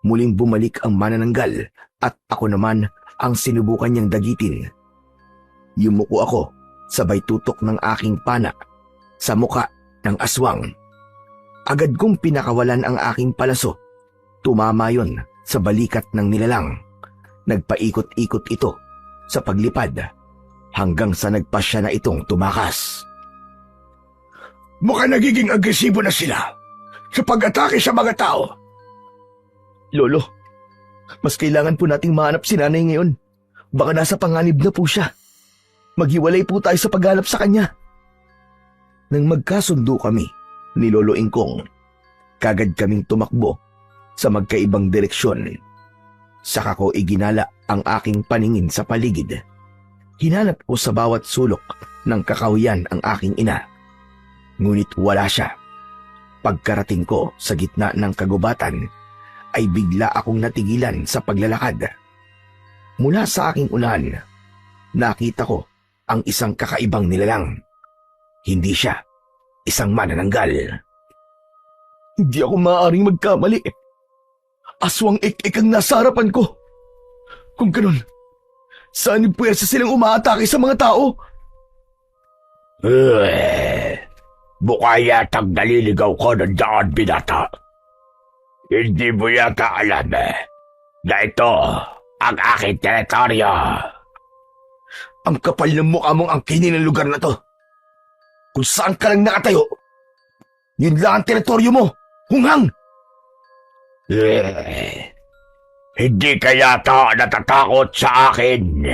muling bumalik ang manananggal at ako naman ang sinubukan niyang dagitin. Yumuko ako, sabay tutok ng aking pana sa muka ng aswang. Agad kong pinakawalan ang aking palaso. Tumama yon sa balikat ng nilalang. Nagpaikot-ikot ito sa paglipad hanggang sa nagpasya na itong tumakas. Mukhang nagiging agresibo na sila sa pag-atake sa mga tao. Lolo, mas kailangan po nating mahanap si nanay ngayon. Baka nasa panganib na po siya. Maghiwalay po tayo sa paghanap sa kanya. Nang magkasundo kami ni Lolo Ingkong, kagad kaming tumakbo sa magkaibang direksyon. Saka ko iginala ang aking paningin sa paligid. Hinanap ko sa bawat sulok ng kakahuyan ang aking ina. Ngunit wala siya. Pagkarating ko sa gitna ng kagubatan, ay bigla akong natigilan sa paglalakad. Mula sa aking unahan, nakita ko ang isang kakaibang nilalang. Hindi siya isang manananggal. Hindi ako maaaring magkamali. Aswang ik-ik ang nasa harapan ko. Kung ganun, saan yung puwersa silang umaatake sa mga tao? Mukha yatang naliligaw ko ng daan, binata. Hindi mo yata alam na ito ang aking teritoryo. Ang kapal ng mukha mong angkinin ng lugar na to. Kung saan ka lang nakatayo, yun lang ang teritoryo mo, hunghang! Hindi ka yata natatakot sa akin.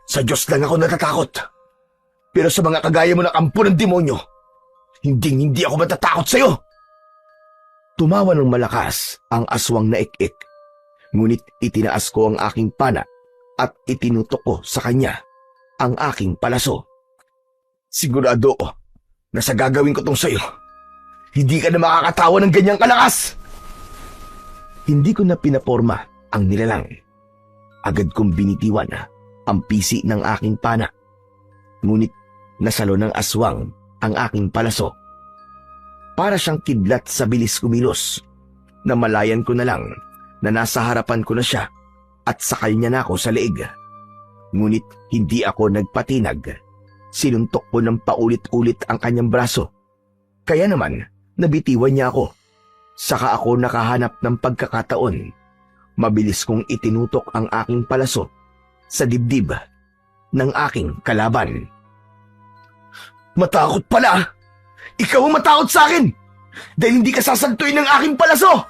Sa Diyos lang ako natatakot. Pero sa mga kagaya mo na kampo ng demonyo, hindi ako matatakot sa'yo. Tumawa ng malakas ang aswang na ik-ik. Ngunit itinaas ko ang aking pana at itinutok ko sa kanya ang aking palaso. Sigurado ko na sa gagawin ko tong sa'yo, hindi ka na makakatawa ng ganyang kalakas. Hindi ko na pinaporma ang nilalang. Agad kong binitiwan ang pisi ng aking pana. Ngunit nasalo ng aswang ang aking palaso. Para siyang kidlat sa bilis kumilos, namalayan ko na lang na nasa harapan ko na siya at sakay niya na ako sa leeg. Ngunit hindi ako nagpatinag. Sinuntok ko ng paulit-ulit ang kanyang braso. Kaya naman, nabitiwan niya ako. Saka ako nakahanap ng pagkakataon. Mabilis kong itinutok ang aking palaso sa dibdib ng aking kalaban. Matakot pala! Ikaw ang matakot sa akin! Dahil hindi ka sasantuin ng aking palaso!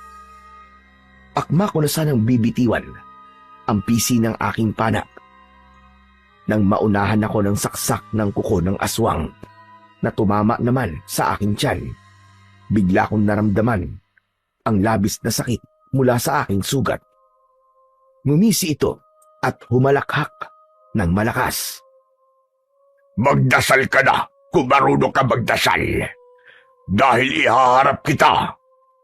Akma ko na sanang bibitiwan ang pisi ng aking pana. Nang maunahan ako ng saksak ng kuko ng aswang na tumama naman sa aking tiyan, bigla kong naramdaman ang labis na sakit mula sa aking sugat. Ngumisi ito at humalakhak ng malakas. Magdasal ka na kung marunong ka magdasal. Dahil ihaharap kita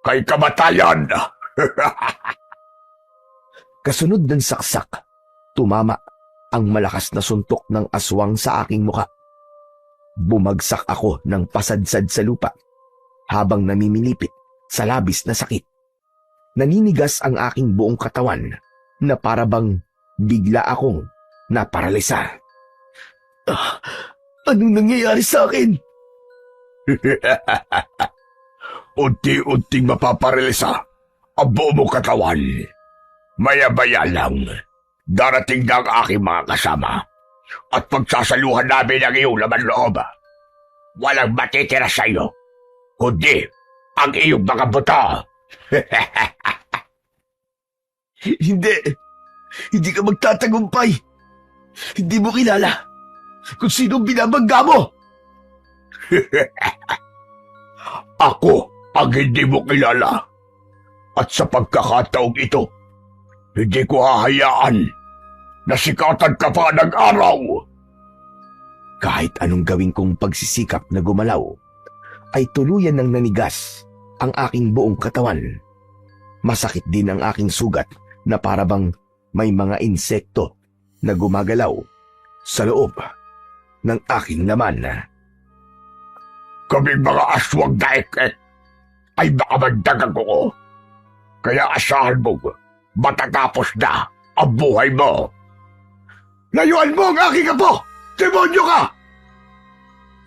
kay kamatayan. Kasunod ng saksak, tumama ang malakas na suntok ng aswang sa aking muka. Bumagsak ako ng pasadsad sa lupa habang namimilipit sa labis na sakit. Naninigas ang aking buong katawan na parabang bigla akong naparalisa. Anong nangyayari sa akin? Unti-unting mapaparelisa ang buong mong katawan. Maya-maya lang, darating na ang aking mga kasama at pagsasaluhan namin ang iyong laman loob. Walang matitira sa iyo, kundi ang iyong mga buto. Hindi ka magtatagumpay. Hindi mo kilala kung sino binabangga mo. Ako ang hindi mo kilala. At sa pagkakataong ito, hindi ko hahayaan na sikatan ka pa ng araw. Kahit anong gawin kong pagsisikap na gumalaw, ay tuluyan ng nanigas ang aking buong katawan. Masakit din ang aking sugat na parabang may mga insekto na gumagalaw sa loob ng aking laman. Kaming mga aswang daik ay baka magdagang ko. Kaya asahan mo, matatapos na ang buhay mo. Layuan mo ang aking apo! Demonyo ka!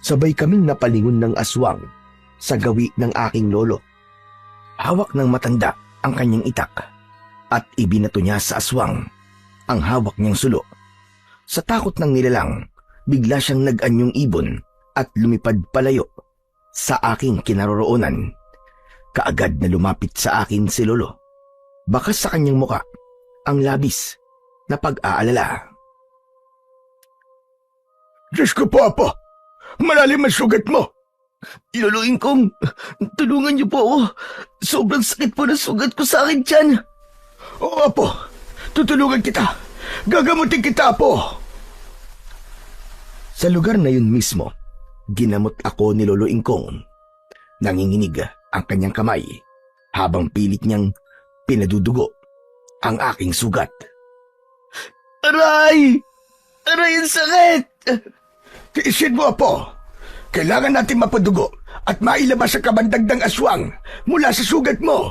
Sabay kaming napalingon ng aswang sa gawi ng aking lolo. Hawak ng matanda ang kanyang itak at ibinato niya sa aswang ang hawak niyang sulo. Sa takot ng nilalang, bigla siyang nag-anyong ibon at lumipad palayo sa aking kinaroroonan. Kaagad na lumapit sa akin si lolo. Bakas sa kanyang muka ang labis na pag-aalala. Diyos ko po, Apo! Malalim ang sugat mo! Iluluin kong, tulungan niyo po ako. Sobrang sakit po ng sugat ko sa akin tiyan. Oo, Apo! Tutulungan kita! Gagamutin kita, Apo! Sa lugar na yun mismo, ginamot ako ni Lolo Ingkong. Nanginginig ang kanyang kamay habang pilit niyang pinadudugo ang aking sugat. Aray! Aray, ang sakit! Tiisin mo, Apo! Kailangan natin mapadugo at mailabas ang kabandagdang aswang mula sa sugat mo.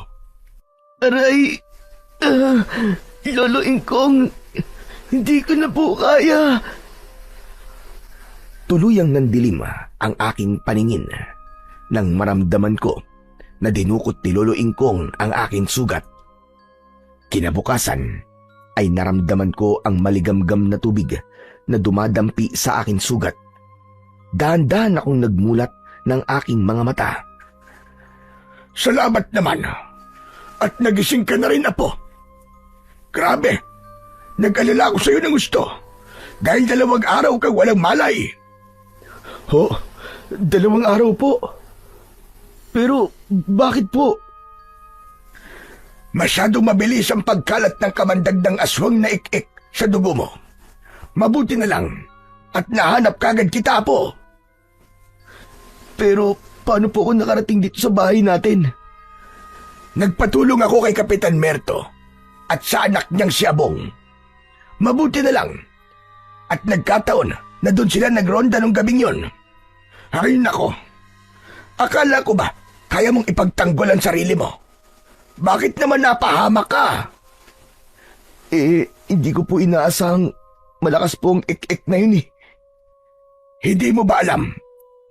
Aray! Lolo Ingkong, hindi ko na po kaya. Tuluyang nandilim ang aking paningin nang maramdaman ko na dinukot ni Lolo Ingkong ang aking sugat. Kinabukasan ay naramdaman ko ang maligamgam na tubig na dumadampi sa aking sugat. Dahan-dahan akong nagmulat ng aking mga mata. Salamat naman. At nagising ka na rin, Apo. Grabe, nag-alala ako sa iyo ng gusto. Dahil 2 araw kang walang malay. Ho? 2 araw po? Pero bakit po? Masyadong mabilis ang pagkalat ng kamandagdang aswang na ik-ik sa dugo mo. Mabuti na lang at nahanap kagad kita, Apo. Pero paano po ako nakarating dito sa bahay natin? Nagpatulong ako kay Kapitan Merto at sa anak niyang si Abong. Mabuti na lang at nagkataon na doon sila nagronda nung gabing yon. Ay nako, akala ko ba kaya mong ipagtanggol ang sarili mo? Bakit naman napahamak ka? Hindi ko po inaasahang malakas po ang ik-ik na yun eh. Hindi mo ba alam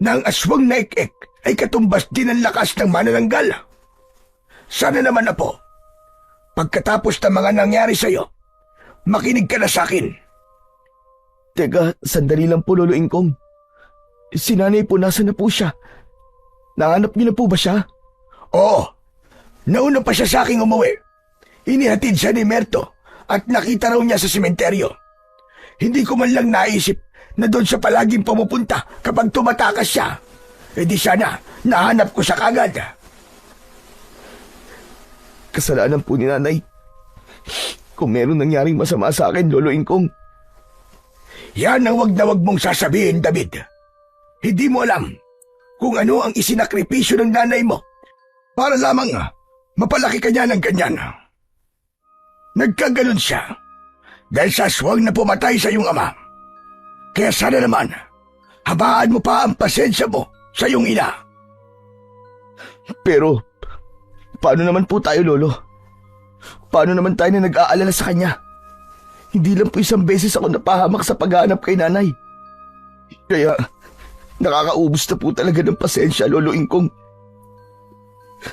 na ang aswang na ik-ik ay katumbas din ang lakas ng manananggal? Sana naman, Apo, pagkatapos ng mga nangyari sa'yo, makinig ka na sa akin. Teka, sandali lang po, Lolo Ingkong. Si nanay po, nasa na po siya? Nahanap niyo na po ba siya? Oo, nauna pa siya sa aking umuwi. Inihatid siya ni Merto at nakita raw niya sa sementeryo. Hindi ko man lang naisip na doon siya palaging pumupunta kapag tumatakas siya. E di sana, nahanap ko siya kagad. Kasalanan po ni nanay. Kung meron nangyaring masama sa akin, Lolo Ingkong. Yan ang wag na wag mong sasabihin, David. Hindi mo alam kung ano ang isinakripisyo ng nanay mo para lamang mapalaki ka niya ng ganyan. Nagkaganon siya dahil sa aswang na pumatay sa iyong ama. Kaya sana naman, habaan mo pa ang pasensya mo sa iyong ina. Pero, paano naman po tayo, Lolo? Paano naman tayo na nag-aalala sa kanya? Hindi lang po 1 beses ako napahamak sa paghahanap kay nanay. Kaya, nakakaubos na po talaga ng pasensya, Lolo Ingkong.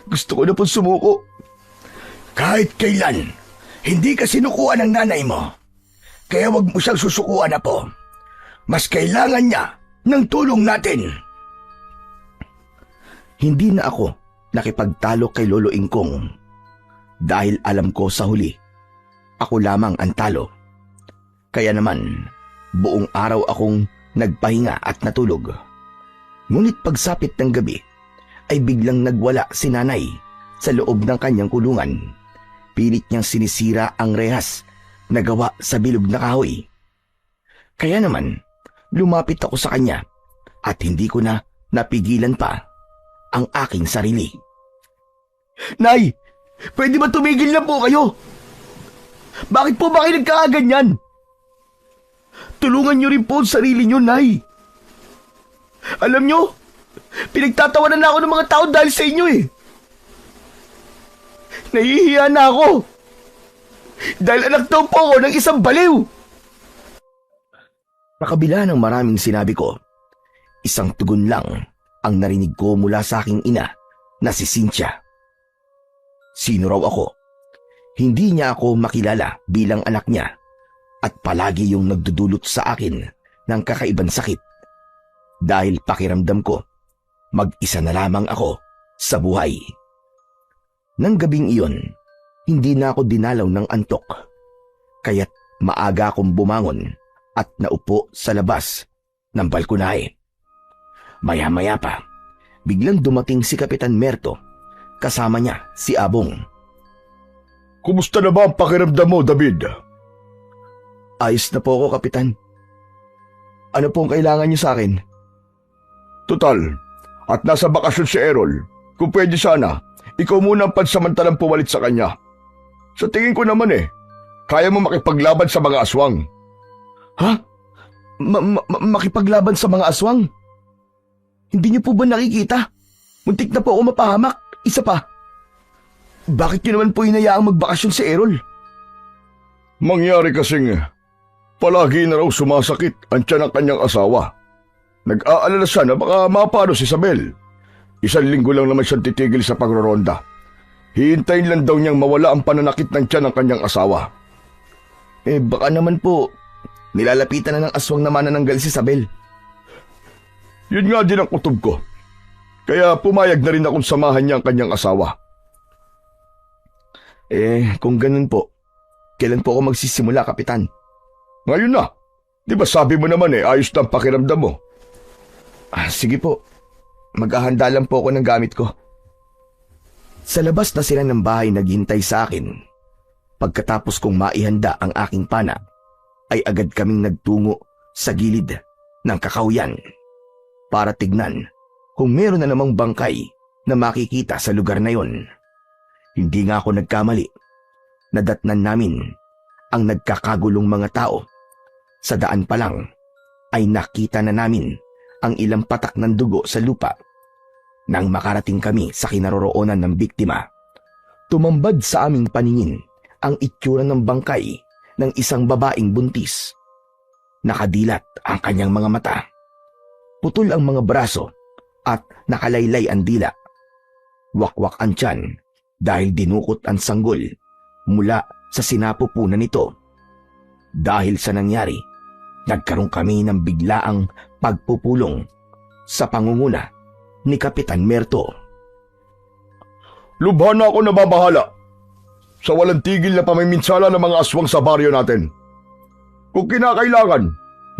Gusto ko na po sumuko. Kahit kailan, hindi ka sinukuan ng nanay mo. Kaya wag mo siyang susukuan, Apo. Mas kailangan niya ng tulong natin. Hindi na ako nakipagtalo kay Lolo Ingkong dahil alam ko sa huli, ako lamang ang talo. Kaya naman, buong araw akong nagpahinga at natulog. Ngunit pagsapit ng gabi, ay biglang nagwala si nanay sa loob ng kanyang kulungan. Pilit niyang sinisira ang rehas na gawa sa bilog na kahoy. Kaya naman, lumapit ako sa kanya at hindi ko na napigilan pa ang aking sarili. Nay, pwede ba tumigil na po kayo? Bakit po ba kayo nagkakaganyan? Tulungan niyo rin po ang sarili niyo, Nay. Alam niyo, pinagtatawanan na ako ng mga tao dahil sa inyo eh. Nahihiya na ako. Dahil anak daw po ako ng isang baliw. Sa kabila ng maraming sinabi ko, isang tugon lang ang narinig ko mula sa aking ina na si Cynthia. Sino raw ako? Hindi niya ako makilala bilang anak niya at palagi yung nagdudulot sa akin ng kakaibang sakit dahil pakiramdam ko mag-isa na lamang ako sa buhay. Nang gabing iyon, hindi na ako dinalaw ng antok kaya't maaga akong bumangon at naupo sa labas ng balkonahe. Maya-maya pa, biglang dumating si Kapitan Merto, kasama niya si Abong. Kumusta na ba ang pakiramdam mo, David? Ayos na po ako, Kapitan. Ano pong kailangan niyo sa akin? Total, at nasa bakasyon si Errol. Kung pwede sana, ikaw muna ang pansamantalang pumalit sa kanya. Sa tingin ko naman kaya mo makipaglaban sa mga aswang. Ha? Makipaglaban sa mga aswang? Hindi niyo po ba nakikita? Muntik na po ako mapahamak. Isa pa. Bakit niyo naman po hinayaang magbakasyon si Errol? Mangyari kasing palagi na raw sumasakit ang tiyan ng kanyang asawa. Nag-aalala siya na baka mapano si Isabel. 1 linggo lang naman siyang titigil sa pagroronda. Hihintayin lang daw niyang mawala ang pananakit ng tiyan ng kanyang asawa. Baka naman po, nilalapitan na ng aswang na manananggal si Isabel. Yun nga din ang kutob ko. Kaya pumayag na rin akong samahan niya ang kanyang asawa. Kung ganun po, kailan po ako magsisimula, Kapitan? Ngayon na. Di ba sabi mo naman ayos na ang pakiramdam mo? Sige po, maghahanda lang po ako ng gamit ko. Sa labas na sila ng bahay naghintay sa akin. Pagkatapos kong maihanda ang aking pana, ay agad kaming nagtungo sa gilid ng kakauyan para tignan kung meron na namang bangkay na makikita sa lugar na yon. Hindi nga ako nagkamali. Nadatnan namin ang nagkakagulong mga tao. Sa daan pa lang ay nakita na namin ang ilang patak ng dugo sa lupa. Nang makarating kami sa kinaroroonan ng biktima, tumambad sa aming paningin ang itsura ng bangkay ng isang babaeng buntis. Nakadilat ang kanyang mga mata. Putol ang mga braso at nakalaylay ang dila. Wakwak ang tiyan dahil dinukot ang sanggol mula sa sinapupunan nito. Dahil sa nangyari, nagkaroon kami ng biglaang pagpupulong sa pangunguna ni Kapitan Merto. Lubha na ako nababahala sa walang tigil na pamiminsala ng mga aswang sa baryo natin. Kung kinakailangan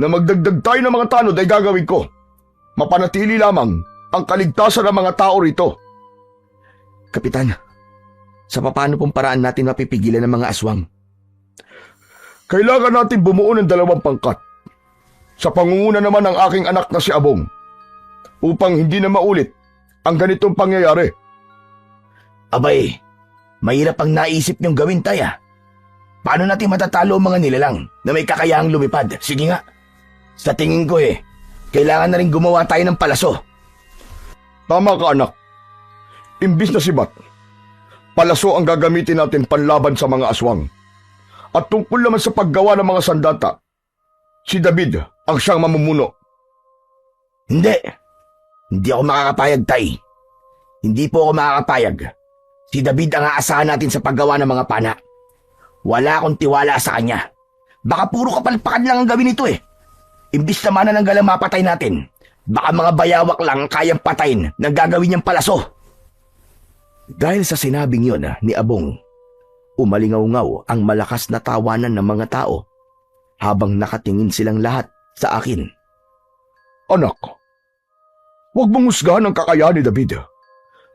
na magdagdag tayo ng mga tanod ay gagawin ko. Mapanatili lamang ang kaligtasan ng mga tao rito. Kapitan, sa paano pong paraan natin mapipigilan ng mga aswang? Kailangan natin bumuo ng 2 pangkat. Sa pangunguna naman ng aking anak na si Abong, upang hindi na maulit ang ganitong pangyayari. Abay, mahirap ang naisip niyong gawin, Taya. Paano natin matatalo ang mga nilalang na may kakayahang lumipad? Sige nga. Sa tingin ko kailangan na rin gumawa tayo ng palaso. Tama ka, anak. Imbis na sibat, palaso ang gagamitin natin panlaban sa mga aswang. At tungkol naman sa paggawa ng mga sandata, si David ang siyang mamumuno. Hindi. Hindi ako makakapayag, Tay. Hindi po ako makakapayag. Si David ang aasahan natin sa paggawa ng mga pana. Wala akong tiwala sa kanya. Baka puro kapalpakan lang ang gawin nito Imbis na manananggal ang mapatay natin, baka mga bayawak lang kayang patayin ng gagawin niyang palaso. Dahil sa sinabing yon ni Abong, umalingaw-ngaw ang malakas na tawanan ng mga tao habang nakatingin silang lahat sa akin. Anak, huwag mong husgahan ang kakayahan ni David.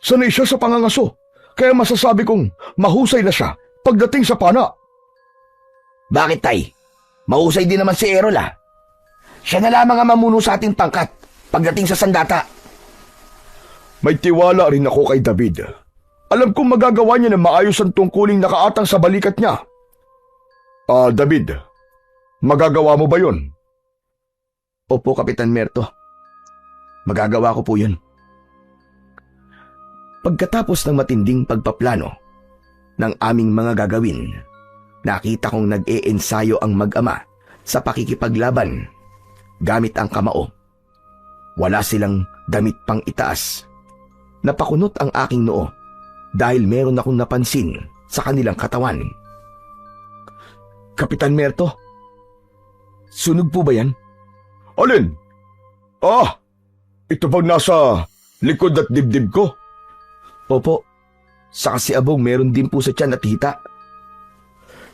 Sanay siya sa pangangaso, kaya masasabi kong mahusay na siya pagdating sa pana. Bakit, Tay? Mahusay din naman si Errol Siya na lamang ang mamuno sa ating pangkat pagdating sa sandata. May tiwala rin ako kay David. Alam kong magagawa niya na maayos ang tungkuling nakaatang sa balikat niya. David, magagawa mo ba yun? Opo, Kapitan Merto. Magagawa ko po yun. Pagkatapos ng matinding pagpaplano ng aming mga gagawin, nakita kong nag-e-ensayo ang mag-ama sa pakikipaglaban gamit ang kamao. Wala silang damit pang itaas. Napakunot ang aking noo dahil meron akong napansin sa kanilang katawan. Kapitan Merto, sunog po ba yan? Alin? Ito bang nasa likod at dibdib ko? Opo, sa kasi Abong meron din po sa tiyan at hita.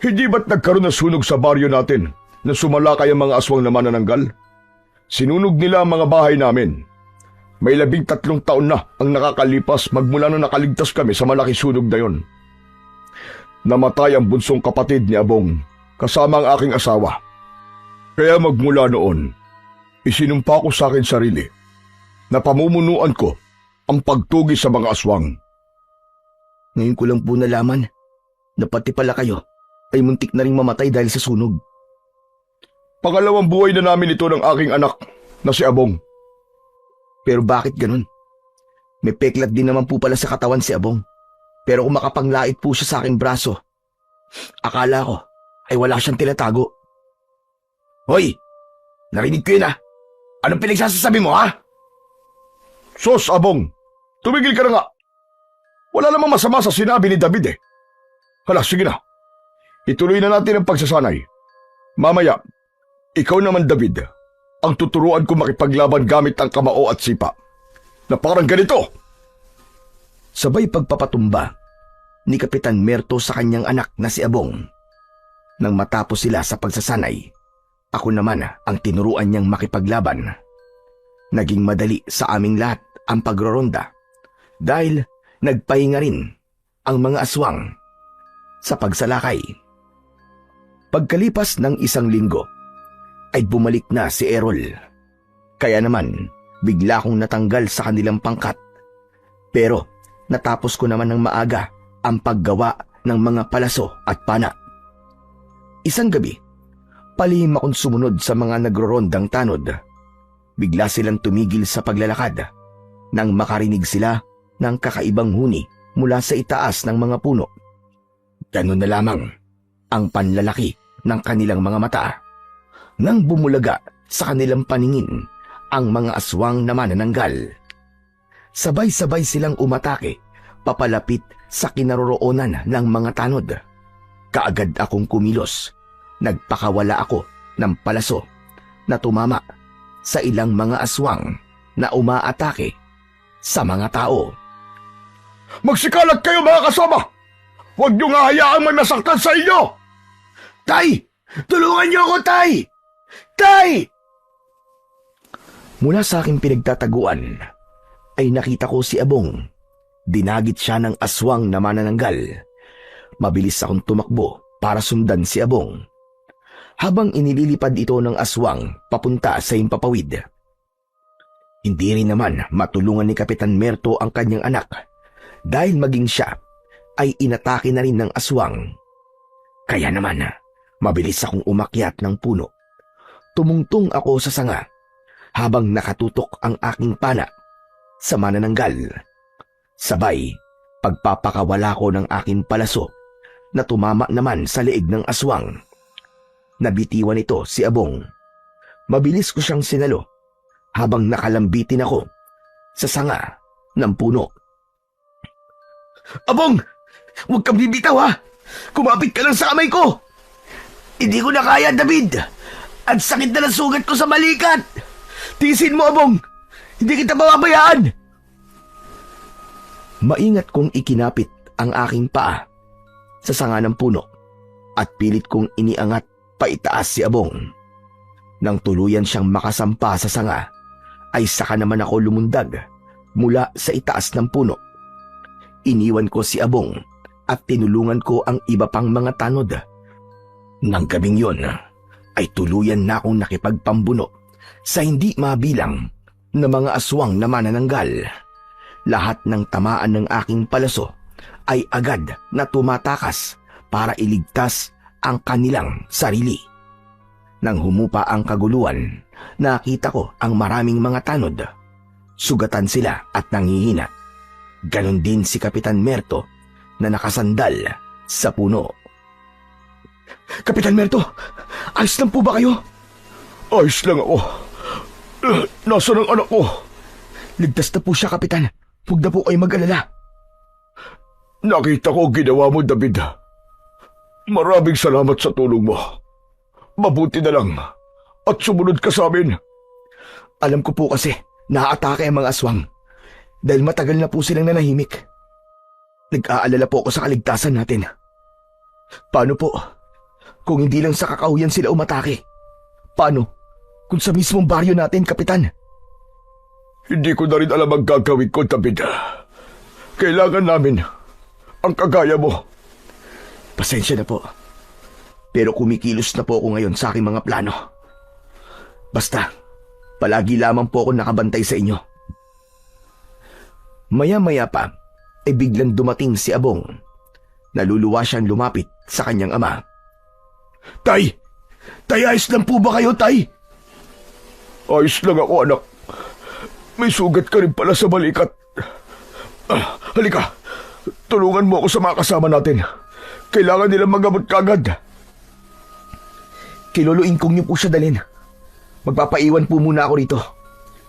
Hindi ba't nagkaroon ng sunog sa baryo natin na sumalakay ang mga aswang na manananggal? Sinunog nila ang mga bahay namin. May 13 taon na ang nakakalipas magmula na nakaligtas kami sa malaking sunog na yon. Namatay ang bunsong kapatid ni Abong kasama ang aking asawa. Kaya magmula noon, isinumpa ko sa akin sarili na pamumunuan ko ang pagtugi sa mga aswang. Ngayon ko lang po nalaman na pati pala kayo ay muntik na ring mamatay dahil sa sunog. Pangalawang buhay na namin ito ng aking anak na si Abong. Pero bakit ganun? May peklat din naman po pala sa katawan si Abong. Pero kung makapanglait po siya sa aking braso, akala ko ay wala siyang tinatago. Hoy! Narinig ko yun Anong pinagsasasabi mo, ha? Sos, Abong, tumigil ka na nga. Wala namang masama sa sinabi ni David eh. Hala, sige na. Ituloy na natin ang pagsasanay. Mamaya, ikaw naman David, ang tuturuan ko makipaglaban gamit ang kamao at sipa. Na parang ganito. Sabay pagpapatumba ni Kapitan Merto sa kanyang anak na si Abong. Nang matapos sila sa pagsasanay, ako naman ang tinuruan niyang makipaglaban. Naging madali sa aming lahat ang pagroronda dahil nagpahinga rin ang mga aswang sa pagsalakay. Pagkalipas ng 1 linggo, ay bumalik na si Errol. Kaya naman, bigla kong natanggal sa kanilang pangkat. Pero natapos ko naman ng maaga ang paggawa ng mga palaso at pana. Isang gabi, palihim akong sumunod sa mga nagrorondang tanod. Bigla silang tumigil sa paglalakad nang makarinig sila ng kakaibang huni mula sa itaas ng mga puno. Ganun na lamang ang panlalaki ng kanilang mga mata. Nang bumulaga sa kanilang paningin ang mga aswang na manananggal. Sabay-sabay silang umatake papalapit sa kinaroroonan ng mga tanod. Kaagad akong kumilos. Nagpakawala ako ng palaso na tumama sa ilang mga aswang na umaatake sa mga tao. Magsikalat kayo mga kasama! Huwag niyo nga hayaang may masaktan sa inyo! Tay! Tulungan niyo ako, Tay! Tay! Mula sa aking pinagtataguan ay nakita ko si Abong. Dinagit siya ng aswang na manananggal. Mabilis akong tumakbo para sundan si Abong. Habang inililipad ito ng aswang papunta sa himpapawid. Hindi rin naman matulungan ni Kapitan Merto ang kanyang anak dahil maging siya ay inatake na rin ng aswang. Kaya naman, mabilis akong umakyat ng puno. Tumungtong ako sa sanga habang nakatutok ang aking pana sa manananggal. Sabay, pagpapakawala ko ng aking palaso na tumama naman sa leeg ng aswang. Nabitiwan ito si Abong. Mabilis ko siyang sinalo habang nakalambitin ako sa sanga ng puno. Abong! Huwag kang bibitaw, ha! Kumapit ka lang sa kamay ko! Hindi ko na kaya, David! At sakit na ng sugat ko sa balikat! Tiisin mo, Abong! Hindi kita mababayaan! Maingat kong ikinapit ang aking paa sa sanga ng puno at pilit kong iniangat paitaas si Abong. Nang tuluyan siyang makasampa sa sanga, ay saka naman ako lumundag mula sa itaas ng puno. Iniwan ko si Abong at tinulungan ko ang iba pang mga tanod. Nang gabing yon, ay tuluyan na akong nakipagpambuno sa hindi mabilang na mga aswang na manananggal. Lahat ng tamaan ng aking palaso ay agad na tumatakas para iligtas ang kanilang sarili. Nang humupa ang kaguluhan, nakita ko ang maraming mga tanod. Sugatan sila at nanghihina. Ganon din si Kapitan Merto na nakasandal sa puno. Kapitan Merto, ayos lang po ba kayo? Ayos lang ako. Nasaan ang anak ko? Ligtas na po siya, Kapitan. Huwag na po kayo mag-alala. Nakita ko ginawa mo, David. Maraming salamat sa tulong mo. Mabuti na lang at sumunod ka sa amin. Alam ko po kasi naaatake ang mga aswang dahil matagal na po silang nanahimik. Nag-aalala po ako sa kaligtasan natin. Paano po kung hindi lang sa kakahuyan sila umatake? Paano kung sa mismong baryo natin, Kapitan? Hindi ko na rin alam ang gagawin ko, David. Kailangan namin ang kagaya mo. Pasensya na po. Pero kumikilos na po ako ngayon sa aking mga plano. Basta, palagi lamang po ako nakabantay sa inyo. Maya-maya pa, ay biglang dumating si Abong. Naluluwa siyang lumapit sa kanyang ama. Tay! Tay, ayos lang po ba kayo, Tay? Ayos lang ako, anak. May sugat ka rin pala sa balikat. Halika, tulungan mo ako sa mga kasama natin. Kailangan nilang magamot kaagad. Kiluluin kong niyo po siya dalhin. Magpapaiwan po muna ako rito.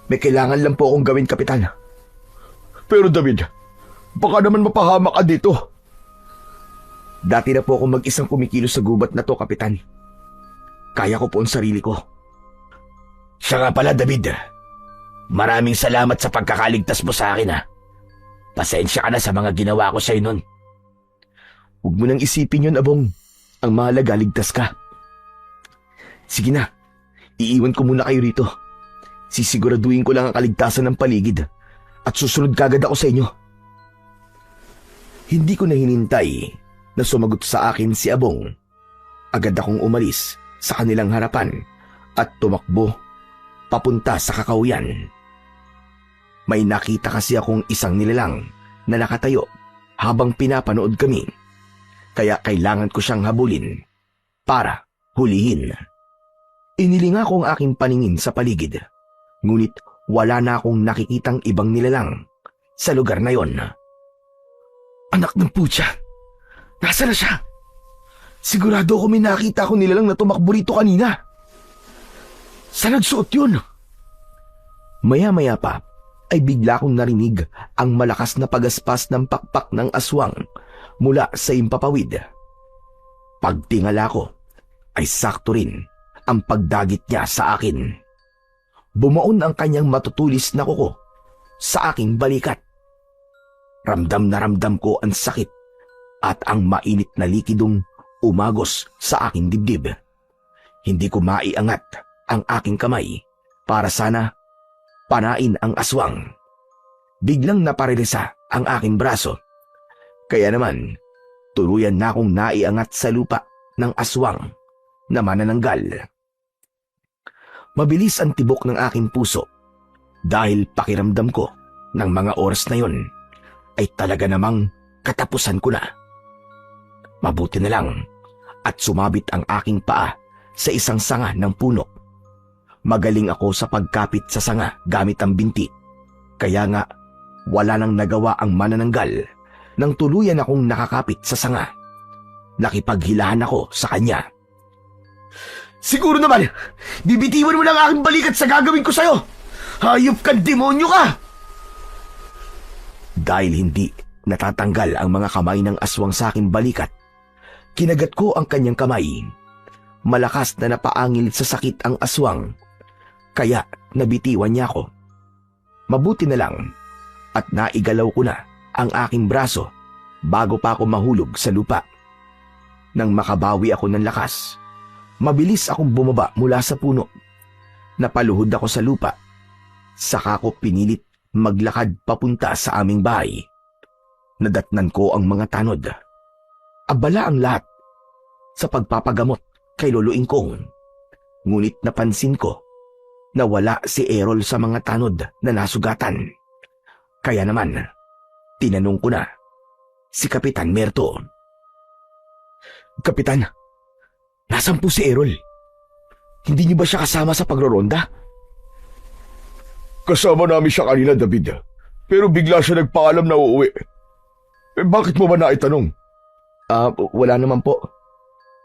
May kailangan lang po akong gawin, Kapitan. Pero David, baka naman mapahamak ka dito. Dati na po akong mag-isang kumikilos sa gubat na to, Kapitan. Kaya ko po ang sarili ko. Siya nga pala, David. Maraming salamat sa pagkakaligtas mo sa akin, ha. Pasensya ka na sa mga ginawa ko sa'yo nun. Huwag mo nang isipin yun, Abong. Ang mahalaga, ligtas ka. Sige na, iiwan ko muna kayo rito. Sisiguraduhin ko lang ang kaligtasan ng paligid at susunod kagad ako sa inyo. Hindi ko na hinintay na sumagot sa akin si Abong. Agad akong umalis sa kanilang harapan at tumakbo papunta sa kakauyan. May nakita kasi akong isang nilalang na nakatayo habang pinapanood kami. Kaya kailangan ko siyang habulin para hulihin. Inilinga ko ang aking paningin sa paligid. Ngunit wala na akong nakikitang ibang nilalang sa lugar na yon. Anak ng putya! Nasaan na siya? Sigurado ako may nakita akong nilalang na tumakbo rito kanina. Saan nagsuot yun? Maya-maya pa ay bigla kong narinig ang malakas na pagaspas ng pakpak ng aswang mula sa impapawid. Pagtingala ko ay sakto rin ang pagdagit niya sa akin. Bumaon ang kanyang matutulis na kuko sa aking balikat. Ramdam na ramdam ko ang sakit at ang mainit na likidong umagos sa aking dibdib. Hindi ko maiangat ang aking kamay para sana panain ang aswang. Biglang naparilisa ang aking braso. Kaya naman, tuluyan na akong naiangat sa lupa ng aswang na manananggal. Mabilis ang tibok ng aking puso dahil pakiramdam ko ng mga oras na yon ay talaga namang katapusan ko na. Mabuti na lang at sumabit ang aking paa sa isang sanga ng puno. Magaling ako sa pagkapit sa sanga gamit ang binti. Kaya nga wala nang nagawa ang manananggal nang tuluyan akong nakakapit sa sanga. Nakipaghilahan ako sa kanya. Siguro naman, bibitiwan mo lang aking balikat sa gagawin ko sa'yo. Hayop ka, demonyo ka! Dahil hindi natatanggal ang mga kamay ng aswang sa aking balikat, kinagat ko ang kanyang kamay. Malakas na napaangil sa sakit ang aswang, kaya nabitiwan niya ako. Mabuti na lang at naigalaw ko na ang aking braso bago pa ako mahulog sa lupa. Nang makabawi ako ng lakas, mabilis akong bumaba mula sa puno. Napaluhod ako sa lupa. Saka ko pinilit maglakad papunta sa aming bahay. Nadatnan ko ang mga tanod. Abala ang lahat sa pagpapagamot kay Lolo Ingkong. Ngunit napansin ko na wala si Errol sa mga tanod na nasugatan. Kaya naman, tinanong ko na si Kapitan Merto. Kapitan, nasaan po si Errol? Hindi niyo ba siya kasama sa pagroronda? Kasama namin siya kanina, David. Pero bigla siya nagpaalam na uuwi. Bakit mo ba naitanong? Wala naman po.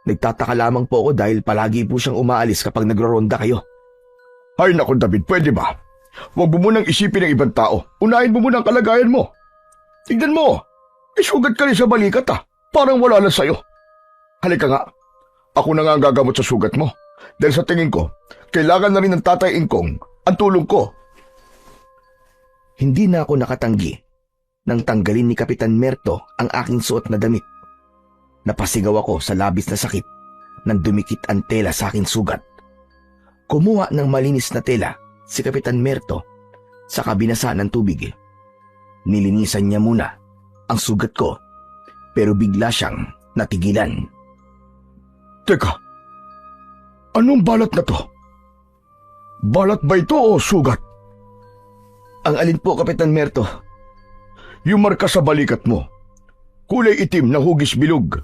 Nagtataka lamang po ako dahil palagi po siyang umaalis kapag nagroronda kayo. Ay naku, David, pwede ba? Huwag mo munang isipin ng ibang tao. Unahin mo muna ang kalagayan mo. Tignan mo, isugat ka rin sa balikat Parang wala lang sa'yo. Halika nga, ako na nga ang gagamot sa sugat mo. Dahil sa tingin ko, kailangan na rin ng Tatay Ingkong ang tulong ko. Hindi na ako nakatanggi nang tanggalin ni Kapitan Merto ang aking suot na damit. Napasigaw ako sa labis na sakit nang dumikit ang tela sa aking sugat. Kumuha ng malinis na tela si Kapitan Merto sa kabinasa ng tubig. Nilinisan niya muna ang sugat ko pero bigla siyang natigilan. Teka, anong balat na to? Balat ba ito o sugat? Ang alin po, Kapitan Merto? Yung marka sa balikat mo. Kulay itim na hugis bilog.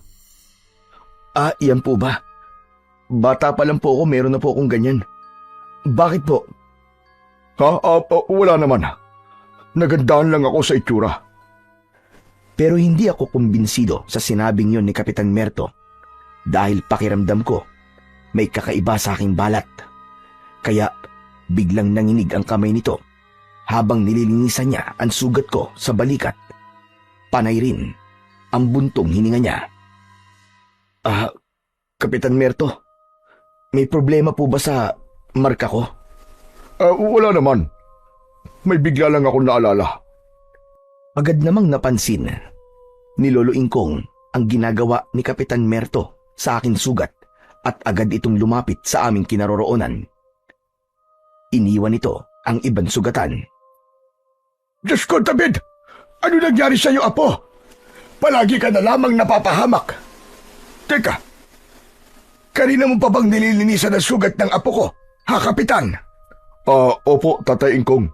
Iyan po ba? Bata pa lang po ako, meron na po akong ganyan. Bakit po? Wala naman. Nagandaan lang ako sa itsura. Pero hindi ako kumbinsido sa sinabing yon ni Kapitan Merto dahil pakiramdam ko may kakaiba sa aking balat. Kaya biglang nanginig ang kamay nito habang nililinisan niya ang sugat ko sa balikat. Panay rin ang buntong hininga niya. Kapitan Merto, may problema po ba sa marka ko? Wala naman. May bigla lang akong naalala. Agad namang napansin ni Lolo Ingkong ang ginagawa ni Kapitan Merto sa aking sugat at agad itong lumapit sa aming kinaroroonan. Iniwan ito ang ibang sugatan. Diyos ko, David! Ano nangyari sa iyo, Apo? Palagi ka na lamang napapahamak. Teka, kanina mo pa bang nililinisan ang sugat ng apo ko, ha, Kapitan? Opo, Tatay Ingkong.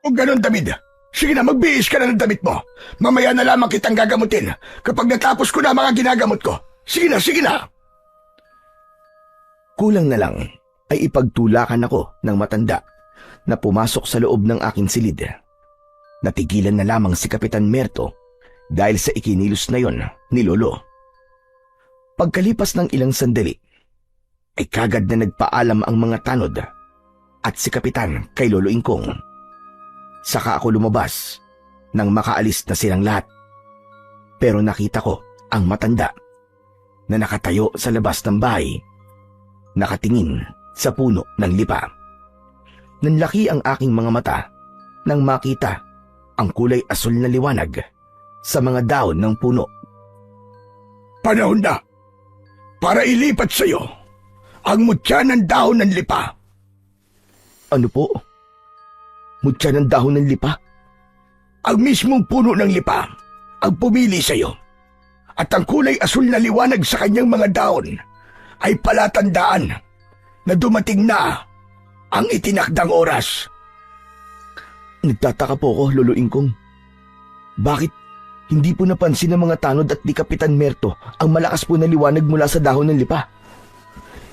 Kung ganun, David, sige na, magbihis ka na ng damit mo. Mamaya na lamang kitang gagamutin kapag natapos ko na mga ginagamot ko. Sige na, sige na! Kulang na lang ay ipagtulakan ako ng matanda na pumasok sa loob ng aking silid. Natigilan na lamang si Kapitan Merto dahil sa ikinilos na yon ni Lolo. Pagkalipas ng ilang sandali, ay kagad na nagpaalam ang mga tanod at si Kapitan kay Lolo Ingkong. Saka ako lumabas nang makaalis na silang lahat. Pero nakita ko ang matanda na nakatayo sa labas ng bahay, nakatingin sa puno ng lipa. Nanlaki ang aking mga mata nang makita ang kulay asul na liwanag sa mga dahon ng puno. Panahon na para ilipat sa iyo ang mutya ng dahon ng lipa. Ano po? Mutya ng dahon ng lipa? Ang mismong puno ng lipa ang pumili sa iyo. At ang kulay asul na liwanag sa kanyang mga dahon ay palatandaan na dumating na ang itinakdang oras. Nagtataka po ako, Lolo Ingkong. Bakit hindi po napansin ng mga tanod at ni Kapitan Merto ang malakas po na liwanag mula sa dahon ng lipa?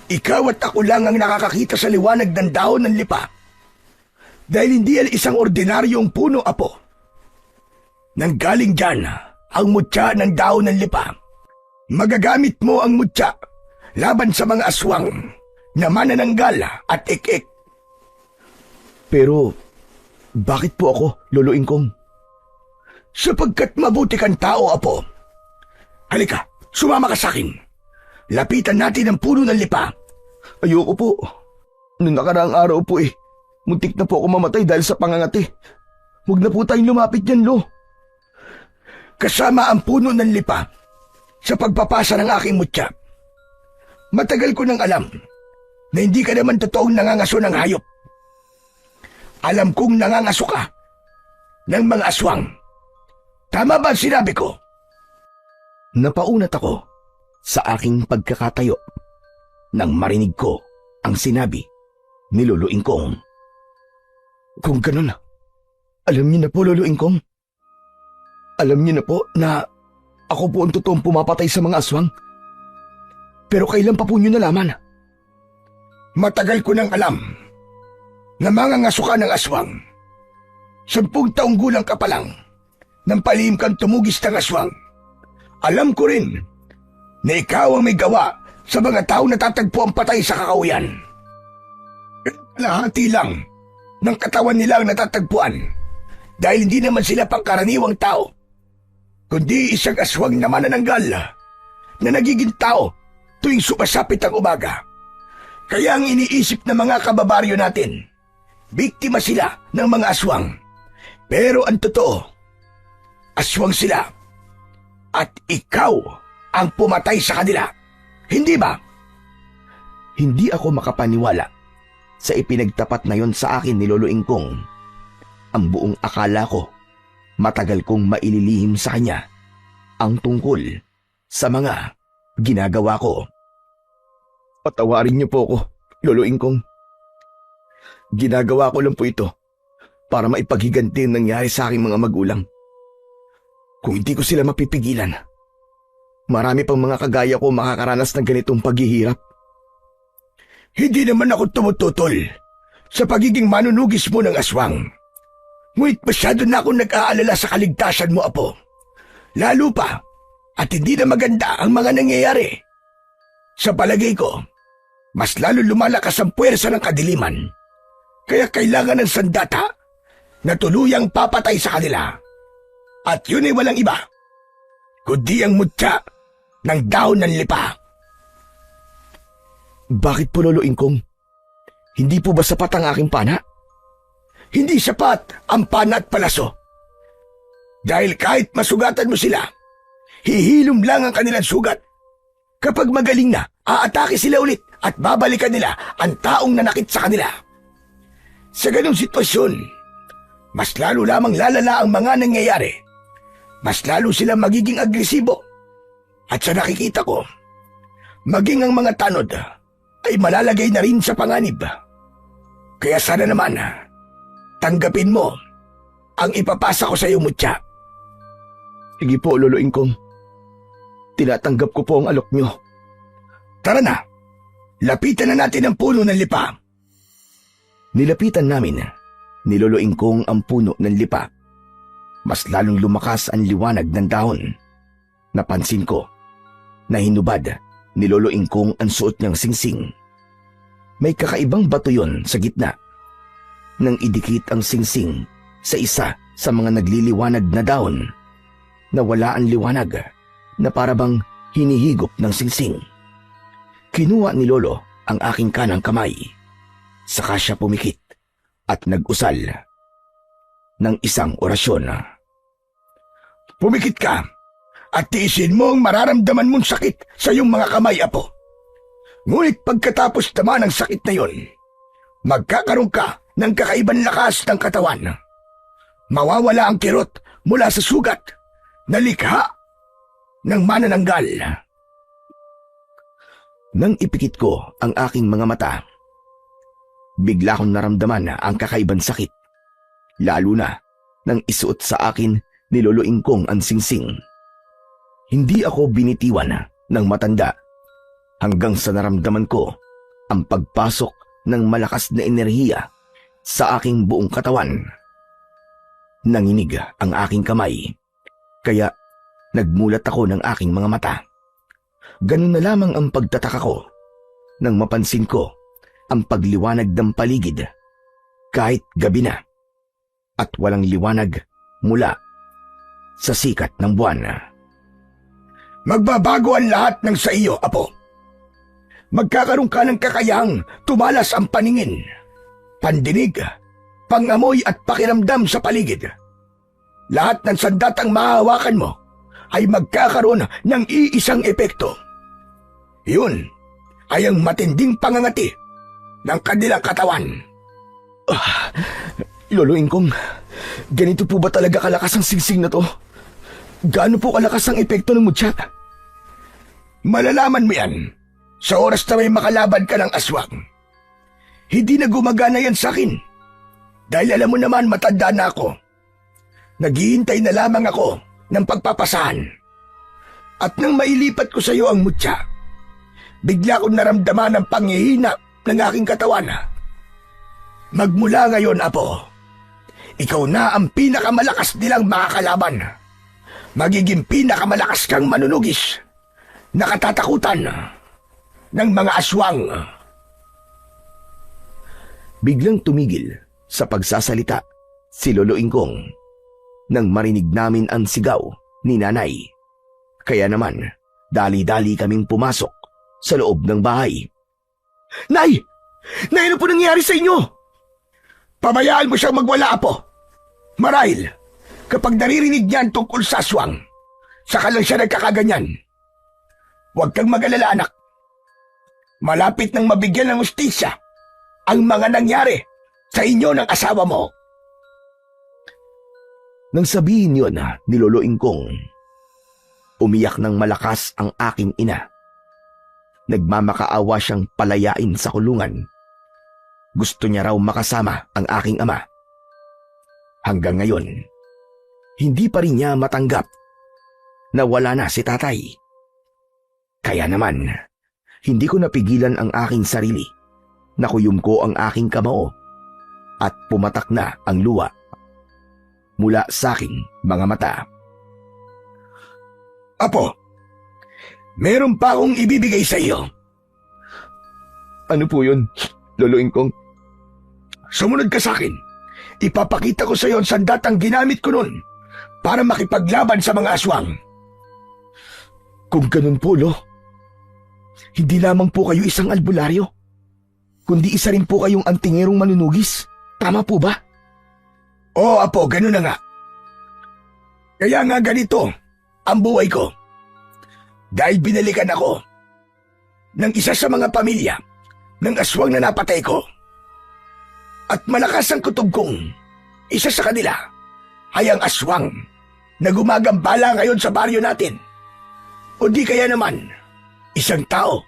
Ikaw at ako lang ang nakakakita sa liwanag ng dahon ng lipa. Dahil hindi yan isang ordinaryong puno, Apo. Nanggaling dyan ang mutya ng dahon ng lipa. Magagamit mo ang mutya laban sa mga aswang na manananggal at ik-ik. Pero bakit po ako, Lolo Ingkong? Sapagkat mabuti kang tao, Apo. Halika, sumama ka sa akin. Lapitan natin ang puno ng lipa. Ayoko po. Noong nakaraang araw po muntik na po ako mamatay dahil sa pangangati. Huwag na po tayong lumapit yan, Lo. Kasama ang puno ng lipa sa pagpapasa ng aking mutya. Matagal ko nang alam na hindi ka naman totoong nangangaso ng hayop. Alam kong nangangaso ka ng mga aswang. Tama ba ang sinabi ko? Napaunat ako sa aking pagkakatayo nang marinig ko ang sinabi ni Lolo Ingkong. Kung ganun, alam niyo na po, Lolo Ingkong. Alam niyo na po na ako po ang totoong pumapatay sa mga aswang. Pero kailan pa po niyo nalaman? Matagal ko nang alam na mangangaso ka ng aswang. 10 taong gulang ka pa lang nang palihim kang tumugis ng aswang. Alam ko rin na ikaw ang may gawa sa mga tao na tatagpo ang patay sa kakauyan. Kalahati lang ng katawan nila ang natatagpuan dahil hindi naman sila pangkaraniwang tao, kundi isang aswang na manananggal na nagiging tao tuwing sumasapit ang umaga. Kaya ang iniisip ng mga kababaryo natin, biktima sila ng mga aswang. Pero ang totoo, aswang sila at ikaw ang pumatay sa kanila. Hindi ba? Hindi ako makapaniwala sa ipinagtapat na yon sa akin ni Lolo Ingkong. Ang buong akala ko, matagal kong maililihim sa kanya ang tungkol sa mga ginagawa ko. Patawarin niyo po ako, Lolo Ingkong. Ginagawa ko lang po ito para maipaghiganti ang nangyari sa aking mga magulang. Kung hindi ko sila mapipigilan, marami pang mga kagaya ko makakaranas ng ganitong paghihirap. Hindi naman ako tumututol sa pagiging manunugis mo ng aswang. Ngunit masyado na akong nag-aalala sa kaligtasan mo, Apo. Lalo pa at hindi na maganda ang mga nangyayari. Sa palagay ko, mas lalo lumalakas ang puwersa ng kadiliman Kaya kailangan ng sandata na tuluyang papatay sa kanila. At yun ay walang iba, kundi ang mutya ng dahon ng lipa. Bakit po, Lolo Ingkong? Hindi po ba sapat ang aking pana? Hindi sapat ang pana at palaso. Dahil kahit masugatan mo sila, hihilom lang ang kanilang sugat. Kapag magaling na, aatake sila ulit at babalikan nila ang taong nanakit sa kanila. Sa ganong sitwasyon, mas lalo lamang lalala ang mga nangyayari. Mas lalo silang magiging agresibo. At sa nakikita ko, maging ang mga tanod ay malalagay na rin sa panganib. Kaya sana naman, tanggapin mo ang ipapasa ko sa iyo, mutya. Sige po, Lolo Ingkong. Tinatanggap ko po ang alok nyo. Tara na, lapitan na natin ang puno ng lipa. Nilapitan namin ni Lolo Ingkong ang puno ng lipa. Mas lalong lumakas ang liwanag ng dahon. Napansin ko na hinubad ni Lolo Ingkong ang suot niyang singsing. May kakaibang bato yun sa gitna. Nang idikit ang singsing sa isa sa mga nagliliwanag na dahon, nawala ang liwanag na parabang hinihigop ng singsing. Kinuha ni Lolo ang aking kanang kamay. Saka siya pumikit at nag-usal ng isang orasyon. Pumikit ka at tiisin mo ang mararamdaman mong sakit sa iyong mga kamay, apo. Ngunit pagkatapos naman ng sakit na yon, magkakaroon ka ng kakaibang lakas ng katawan. Mawawala ang kirot mula sa sugat na likha ng manananggal. Nang ipikit ko ang aking mga mata, bigla kong naramdaman ang kakaibang sakit, lalo na nang isuot sa akin ni Lolo Ingkong ang singsing. Hindi ako binitiwan ng matanda hanggang sa naramdaman ko ang pagpasok ng malakas na enerhiya sa aking buong katawan. Nanginig ang aking kamay, kaya nagmulat ako ng aking mga mata. Ganun na lamang ang pagtataka ko nang mapansin ko ang pagliwanag ng paligid kahit gabi na at walang liwanag mula sa sikat ng buwan. Magbabago ang lahat ng sa iyo, apo. Magkakaroon ka ng kakayahang tumalas ang paningin, pandinig, pangamoy at pakiramdam sa paligid. Lahat ng sandatang mahahawakan mo ay magkakaroon ng iisang epekto. Yun ay ang matinding pangangati ng kanilang katawan. Lolo Ingkong, ganito po ba talaga kalakas ang singsing na to? Gaano po kalakas ang epekto ng mutya? Malalaman mo yan sa oras na may makalaban ka ng aswang. Hindi na gumagana yan sa akin. Dahil alam mo naman matanda na ako. Naghihintay na lamang ako ng pagpapasahan. At nang mailipat ko sa iyo ang mutya, bigla kong naramdaman ang panghihina ng aking katawan. Magmula ngayon, apo, ikaw na ang pinakamalakas nilang makakalaban. Magiging pinakamalakas kang manunugis na katatakutan ng mga aswang. Biglang tumigil sa pagsasalita si Lolo Ingkong nang marinig namin ang sigaw ni Nanay. Kaya naman, dali-dali kaming pumasok sa loob ng bahay. Nay! Nay, ano po nangyari sa inyo? Pabayaan mo siyang magwala, apo. Marahil, kapag naririnig niyan tungkol sa aswang, saka lang siya nagkakaganyan. Huwag kang mag-alala, anak. Malapit nang mabigyan ng hustisya ang mga nangyari sa inyo ng asawa mo. Nang sabihin yun ni Lolo Ingkong, umiyak ng malakas ang aking ina. Nagmamakaawa siyang palayain sa kulungan. Gusto niya raw makasama ang aking ama. Hanggang ngayon, hindi pa rin niya matanggap na wala na si tatay. Kaya naman, hindi ko napigilan ang aking sarili. Nakuyom ko ang aking kamao at pumatak na ang luha mula sa aking mga mata. Apo, meron pa akong ibibigay sa iyo. Ano po yun, Lolo Ingkong? sumunod ka sa akin. Ipapakita ko sa iyo ang sandatang ginamit ko noon para makipaglaban sa mga aswang. Kung ganun po, Lo, hindi lamang po kayo isang albularyo, kundi isa rin po kayong antingerong manunugis. Tama po ba? Oo, Apo, ganun na nga. Kaya nga ganito ang buhay ko. Dahil binalikan ako ng isa sa mga pamilya ng aswang na napatay ko. At malakas ang kutob kong isa sa kanila ay ang aswang na gumagambala ngayon sa baryo natin. O di kaya naman, isang tao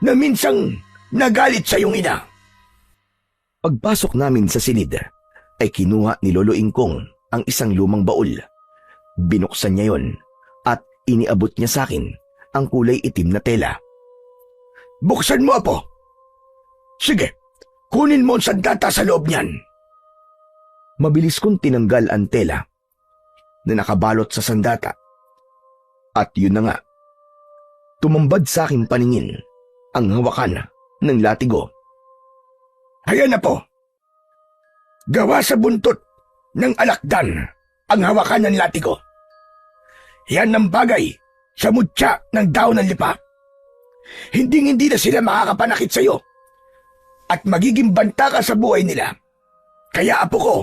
na minsang nagalit sa iyong ina. Pagpasok namin sa silid, ay kinuha ni Lolo Ingkong ang isang lumang baul. Binuksan niya yon at iniabot niya sa akin ang kulay itim na tela. Buksan mo, Apo. Sige, kunin mo ang sandata sa loob niyan. Mabilis kong tinanggal ang tela na nakabalot sa sandata. At yun na nga, tumambad sa aking paningin ang hawakan ng latigo. Ayan na po. Gawa sa buntot ng alakdan ang hawakan ng latigo. Yan ang bagay sa mutya ng daon ng lipa. Hindi na sila makakapanakit sa iyo at magiging banta ka sa buhay nila. Kaya, Apo ko,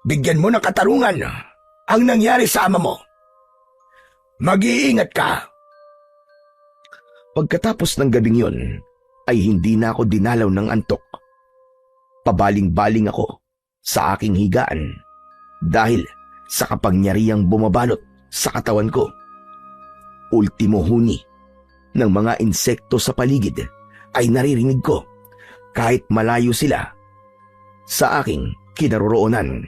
bigyan mo ng katarungan ang nangyari sa ama mo. Mag-iingat ka. Pagkatapos ng gabing yun, ay hindi na ako dinalaw ng antok. Pabaling-baling ako sa aking higaan dahil sa kapangyarihang bumabalot sa katawan ko. Ultimo huni ng mga insekto sa paligid ay naririnig ko kahit malayo sila sa aking kinaroroonan.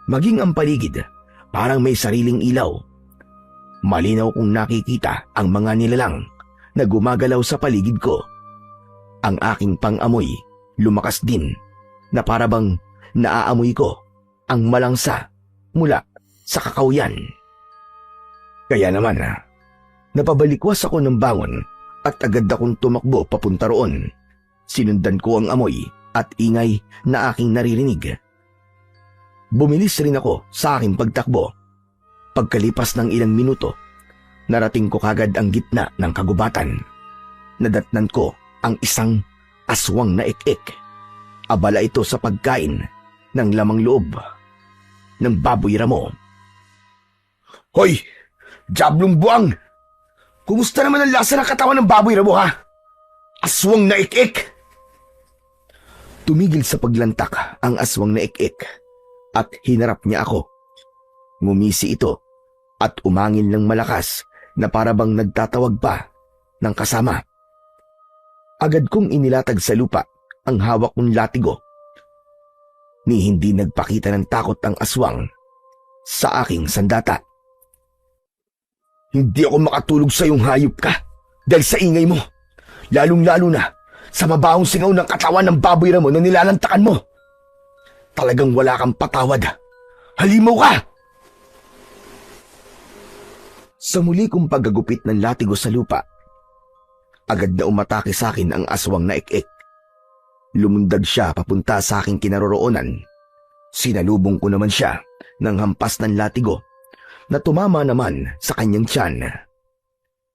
Maging ang paligid parang may sariling ilaw. Malinaw kong nakikita ang mga nilalang na gumagalaw sa paligid ko. Ang aking pang-amoy lumakas din na parabang naaamoy ko ang malangsa mula sa kakawyan. Kaya naman, napabalikwas ako ng bangon at agad akong tumakbo papunta roon. Sinundan ko ang amoy at ingay na aking naririnig. Bumilis rin ako sa aking pagtakbo. Pagkalipas ng ilang minuto, narating ko kagad ang gitna ng kagubatan. Nadatnan ko ang isang aswang na ik-ik. Abala ito sa pagkain ng lamang loob ng baboy ramo. Hoy! Diablong buwang! Kumusta naman ang lasa ng katawan ng baboy ramo, ha? Aswang na ik-ik! Tumigil sa paglantak ang aswang na ik-ik at hinarap niya ako. Ngumisi ito at umangin ng malakas na parabang nagtatawag pa ng kasama. Agad kong inilatag sa lupa ang hawak kong latigo. Ni hindi nagpakita ng takot ang aswang sa aking sandata. Hindi ako makatulog sa iyong hayop ka dahil sa ingay mo. Lalong-lalo na sa mabahong singaw ng katawan ng baboy ramo na nilalantakan mo. Talagang wala kang patawad. Halimaw ka! Sa muli kong paggagupit ng latigo sa lupa, agad na umatake sa akin ang aswang na ik-ik. Lumundag siya papunta sa aking kinaroroonan. Sinalubong ko naman siya ng hampas ng latigo na tumama naman sa kanyang tiyan.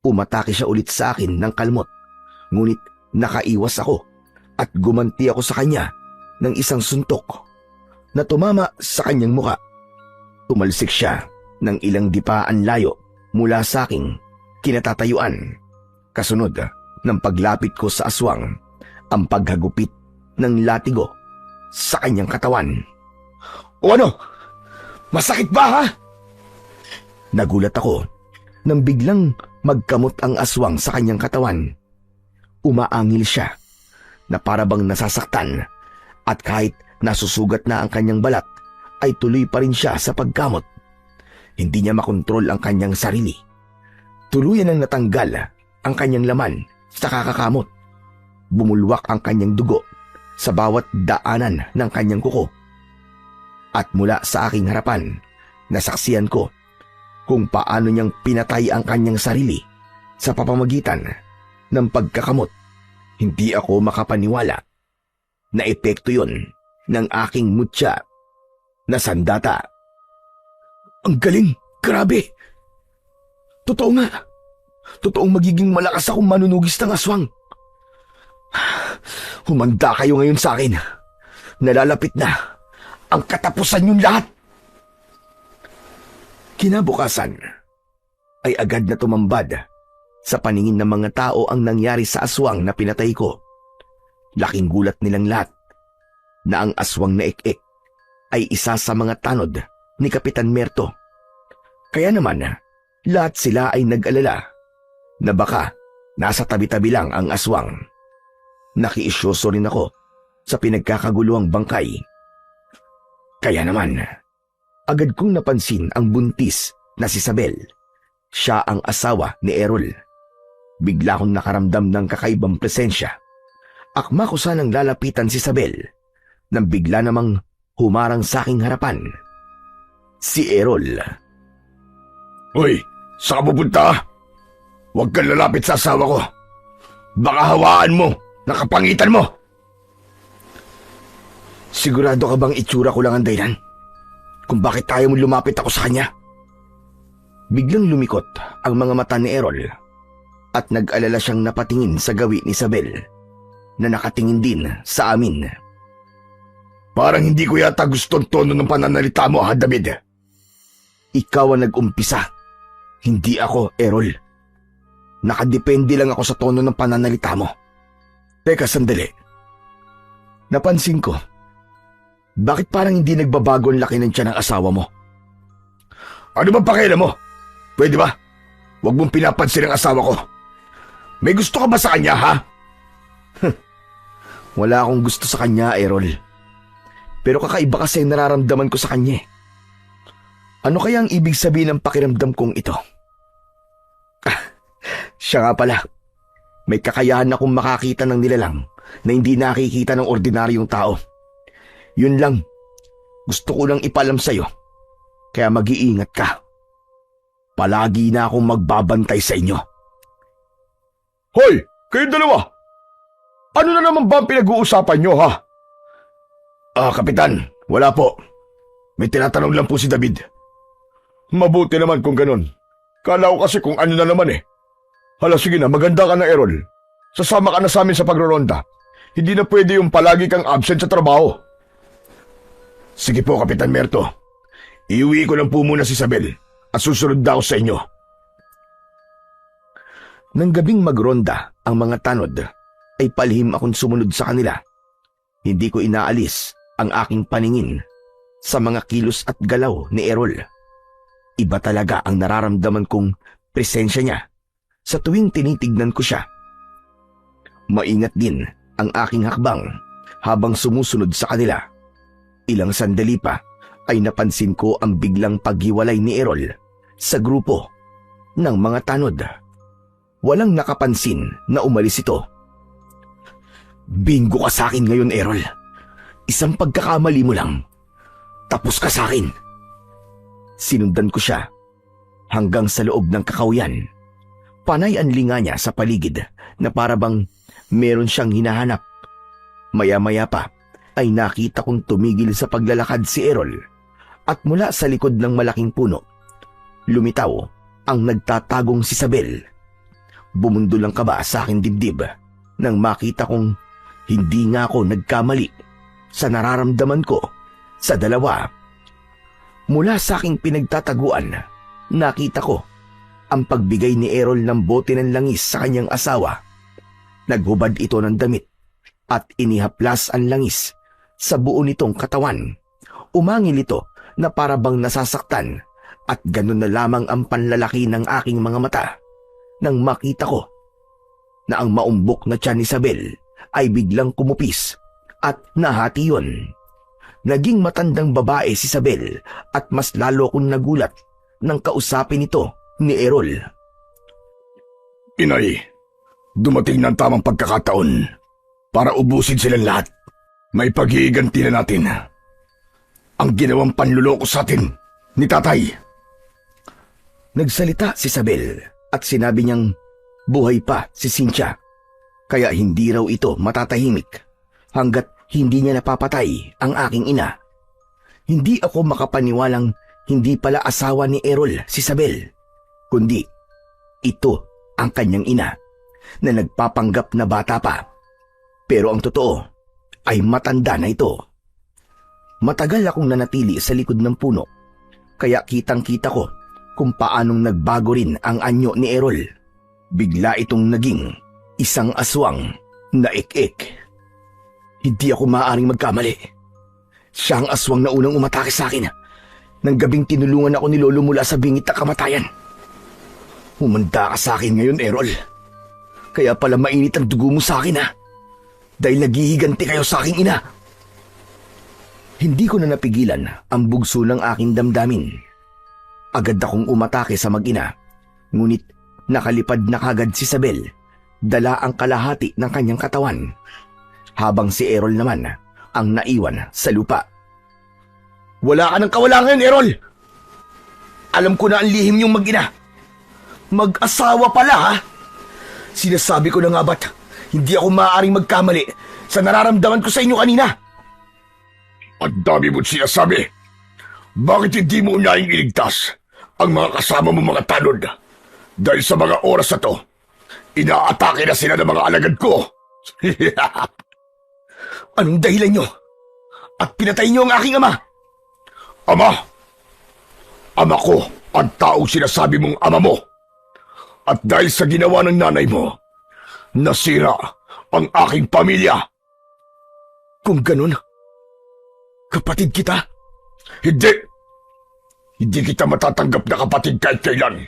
Umatake siya ulit sa akin ng kalmot, ngunit nakaiwas ako at gumanti ako sa kanya ng isang suntok na tumama sa kanyang muka. Tumalsik siya ng ilang dipaan layo mula sa aking kinatatayuan. Kasunod ng paglapit ko sa aswang, ang paghagupit ng latigo sa kanyang katawan. O ano? Masakit ba, ha? Nagulat ako nang biglang magkamot ang aswang sa kanyang katawan. Umaangil siya na parabang nasasaktan at kahit nasusugat na ang kanyang balat ay tuloy pa rin siya sa pagkamot. Hindi niya makontrol ang kanyang sarili. Tuluyan ang natanggal ang kanyang laman sa kakakamot. Bumulwak ang kanyang dugo sa bawat daanan ng kanyang kuko. At mula sa aking harapan, nasaksihan ko kung paano niyang pinatay ang kanyang sarili sa papamagitan ng pagkakamot. Hindi ako makapaniwala. na epekto yon ng aking mutya na sandata. Ang galing! Grabe! Totoo nga. Totoong magiging malakas akong manunugis ng aswang. Humanda kayo ngayon sa akin. Nalalapit na ang katapusan yung lahat. Kinabukasan ay agad na tumambad sa paningin ng mga tao ang nangyari sa aswang na pinatay ko. Laking gulat nilang lahat na ang aswang na ik-ik ay isa sa mga tanod ni Kapitan Merto. Kaya naman, lahat sila ay nag-alala na baka nasa tabi-tabi lang ang aswang. Nakiisyoso rin ako sa pinagkakaguluhang bangkay. Kaya naman, agad kong napansin ang buntis na si Sabel. Siya ang asawa ni Errol. Bigla akong nakaramdam ng kakaibang presensya. Akma ko sanang lalapitan si Sabel nang bigla namang humarang sa aking harapan. Si Errol. Hoy, saan ka pupunta? Huwag kang lalapit sa asawa ko. Baka hawaan mo, nakapangitan mo. Sigurado ka bang itsura ko lang ang dahilan kung bakit tayo mo lumapit ako sa kanya? Biglang lumikot ang mga mata ni Errol at nag-alala siyang napatingin sa gawi ni Sabel na nakatingin din sa amin. Parang hindi ko yata gusto ang tono ng pananalita mo, ha, David? Ikaw ang nag-umpisa, hindi ako, Errol. Nakadepende lang ako sa tono ng pananalita mo. Teka, sandali. Napansin ko, bakit parang hindi nagbabago ang laki ng tiyan ng asawa mo? Ano bang pakialam mo? Pwede ba? Huwag mong pinapansin ang asawa ko. May gusto ka ba sa kanya, ha? Wala akong gusto sa kanya, Errol. Pero kakaiba kasi ang nararamdaman ko sa kanya. Ano kaya ang ibig sabihin ng pakiramdam kong ito? Siya nga pala. May kakayahan akong makakita ng nilalang na hindi nakikita ng ordinaryong tao. Yun lang. Gusto ko lang ipalam sa'yo. Kaya mag-iingat ka. Palagi na akong magbabantay sa inyo. Hoy! Kayong dalawa! Ano na naman ba ang pinag-uusapan nyo, ha? Kapitan, wala po. May tinatanong lang po si David. Mabuti naman kung ganun. Kala ko kasi kung ano na naman eh. Hala, sige na, maganda ka na, Errol. Sasama ka na sa amin sa pagroronda. Hindi na pwede yung palagi kang absent sa trabaho. Sige po, Kapitan Merto. Iuwi ko lang po muna si Isabel at susunod na ako sa inyo. Nang gabing magronda ang mga tanod, ay palihim akong sumunod sa kanila. Hindi ko inaalis ang aking paningin sa mga kilos at galaw ni Errol. Iba talaga ang nararamdaman kong presensya niya sa tuwing tinitignan ko siya. Maingat din ang aking hakbang habang sumusunod sa kanila. Ilang sandali pa ay napansin ko ang biglang paghiwalay ni Errol sa grupo ng mga tanod. Walang nakapansin na umalis ito. Bingo ka sa akin ngayon, Errol. Isang pagkakamali mo lang. Tapos ka sa akin. Sinundan ko siya hanggang sa loob ng kakauyan. Panay ang linga niya sa paligid na parabang meron siyang hinahanap. Maya-maya pa ay nakita kong tumigil sa paglalakad si Errol at mula sa likod ng malaking puno, lumitaw ang nagtatagong si Isabel. Bumundol ang kaba sa aking dibdib nang makita kong hindi nga ako nagkamali sa nararamdaman ko sa dalawa. Mula sa aking pinagtataguan, nakita ko ang pagbigay ni Errol ng bote ng langis sa kanyang asawa. Naghubad ito ng damit at inihaplas ang langis sa buo nitong katawan. Umangil ito na parabang nasasaktan at ganun na lamang ang panlalaki ng aking mga mata nang makita ko na ang maumbok na tiyan ni Isabel ay biglang kumupis at nahati yun. Naging matandang babae si Isabel at mas lalo akong nagulat nang kausapin ito ni Errol. Inay, dumating na ang tamang pagkakataon para ubusin silang lahat. May pag-iiganti na natin ang ginawang panluloko sa atin ni tatay. Nagsalita si Isabel at sinabi niyang buhay pa si Cynthia, kaya hindi raw ito matatahimik hanggat hindi niya napapatay ang aking ina. Hindi ako makapaniwalang hindi pala asawa ni Errol si Isabel, kundi ito ang kanyang ina na nagpapanggap na bata pa. Pero ang totoo ay matanda na ito. Matagal akong nanatili sa likod ng puno, kaya kitang-kita ko kung paanong nagbago rin ang anyo ni Errol. Bigla itong naging isang aswang na ik-ik. Hindi ako maaaring magkamali. Siya ang aswang na unang umatake sa akin nang gabing tinulungan ako ni Lolo mula sa bingit na kamatayan. Humanda ka sa akin ngayon, Errol. Kaya pala mainit ang dugo mo sa akin, dahil naghihiganti kayo sa aking ina. Hindi ko na napigilan ang bugso ng aking damdamin. Agad akong umatake sa mag-ina, ngunit nakalipad na kagad si Isabel, dala ang kalahati ng kanyang katawan, habang si Errol naman ang naiwan sa lupa. Wala ka ng kawala ngayon, Errol! Alam ko na ang lihim yung mag-ina. Mag-asawa pala, ha? Sinasabi ko na nga ba't hindi ako maaaring magkamali sa nararamdaman ko sa inyo kanina? Ang dami mo't sinasabi. Bakit hindi mo unahing iligtas ang mga kasama mo mga tanod? Dahil sa mga oras na to, inaatake na sila ng mga alagad ko. Anong dahilan nyo? At pinatay nyo ang aking ama? Ama! Ama ko ang taong sinasabi mong ama mo. At dahil sa ginawa ng nanay mo, nasira ang aking pamilya. Kung ganun, kapatid kita? Hindi! Hindi kita matatanggap na kapatid kahit kailan.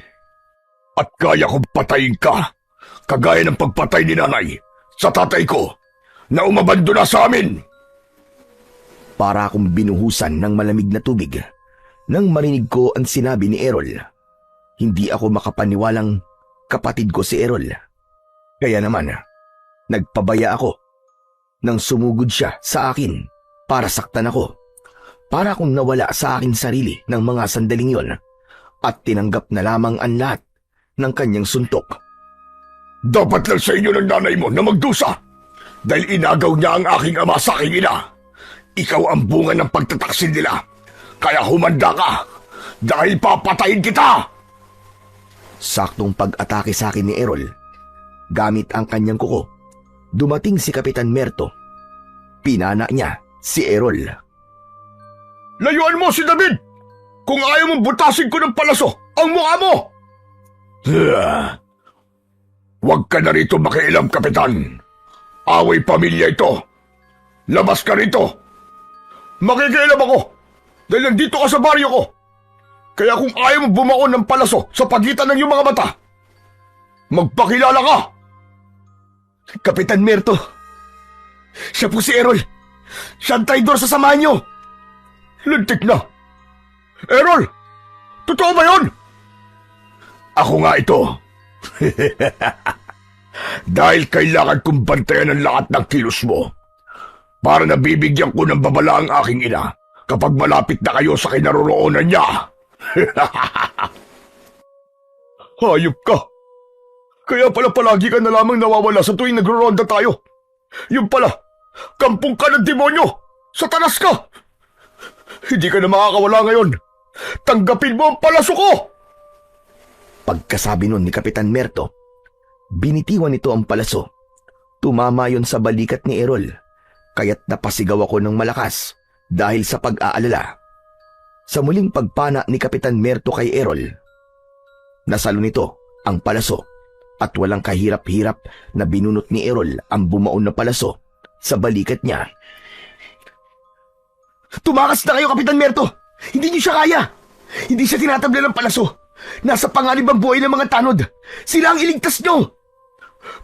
At kaya kong patayin ka, kagaya ng pagpatay ni nanay sa tatay ko na umabandona sa amin. Para akong binuhusan ng malamig na tubig nang marinig ko ang sinabi ni Errol. Hindi ako makapaniwalang kapatid ko si Errol. Kaya naman, nagpabaya ako nang sumugod siya sa akin para saktan ako. Para akong nawala sa akin sarili ng mga sandaling yon at tinanggap na lamang ang lahat ng kanyang suntok. Dapat lang sa inyo ng nanay mo na magdusa dahil inagaw niya ang aking ama sa aking ina. Ikaw ang bunga ng pagtataksil nila, kaya humanda ka dahil papatayin kita! Saktong pag-atake sa akin ni Errol, gamit ang kanyang kuko, dumating si Kapitan Merto. Pinana niya si Errol. Layuan mo si David! Kung ayaw mong butasin ko ng palaso ang mukha mo! Huwag ka na rito makialam, Kapitan. Away pamilya ito. Labas ka rito. Makikialam ako dahil nandito ka sa baryo ko. Kaya kung ayaw mong bumaon ng palaso sa pagitan ng iyong mga mata, magpakilala ka! Kapitan Merto, siya po si Errol. Siya ang traidor sa samahan niyo. Lintik na! Errol! Totoo ba yun? Ako nga ito. Dahil kailangan kong bantayan ang lahat ng kilos mo para nabibigyan ko ng babala ang aking ina kapag malapit na kayo sa kinaroroonan niya. Hayop ka! Kaya pala palagi ka na lamang nawawala sa tuwing nagro-ronda tayo. Yung pala, kampong ka ng demonyo! Satanas ka! Hindi ka na makakawala ngayon. Tanggapin mo ang palaso ko! Pagkasabi nun ni Kapitan Merto, binitiwan nito ang palaso. Tumama yon sa balikat ni Errol, kaya't napasigaw ako ng malakas dahil sa pag-aalala. Sa muling pagpana ni Kapitan Merto kay Errol, nasalo nito ang palaso at walang kahirap-hirap na binunot ni Errol ang bumaon na palaso sa balikat niya. Tumakas na kayo, Kapitan Merto! Hindi niyo siya kaya! Hindi siya tinatabla ng palaso! Nasa panganib ang buhay ng mga tanod! Sila ang iligtas niyo!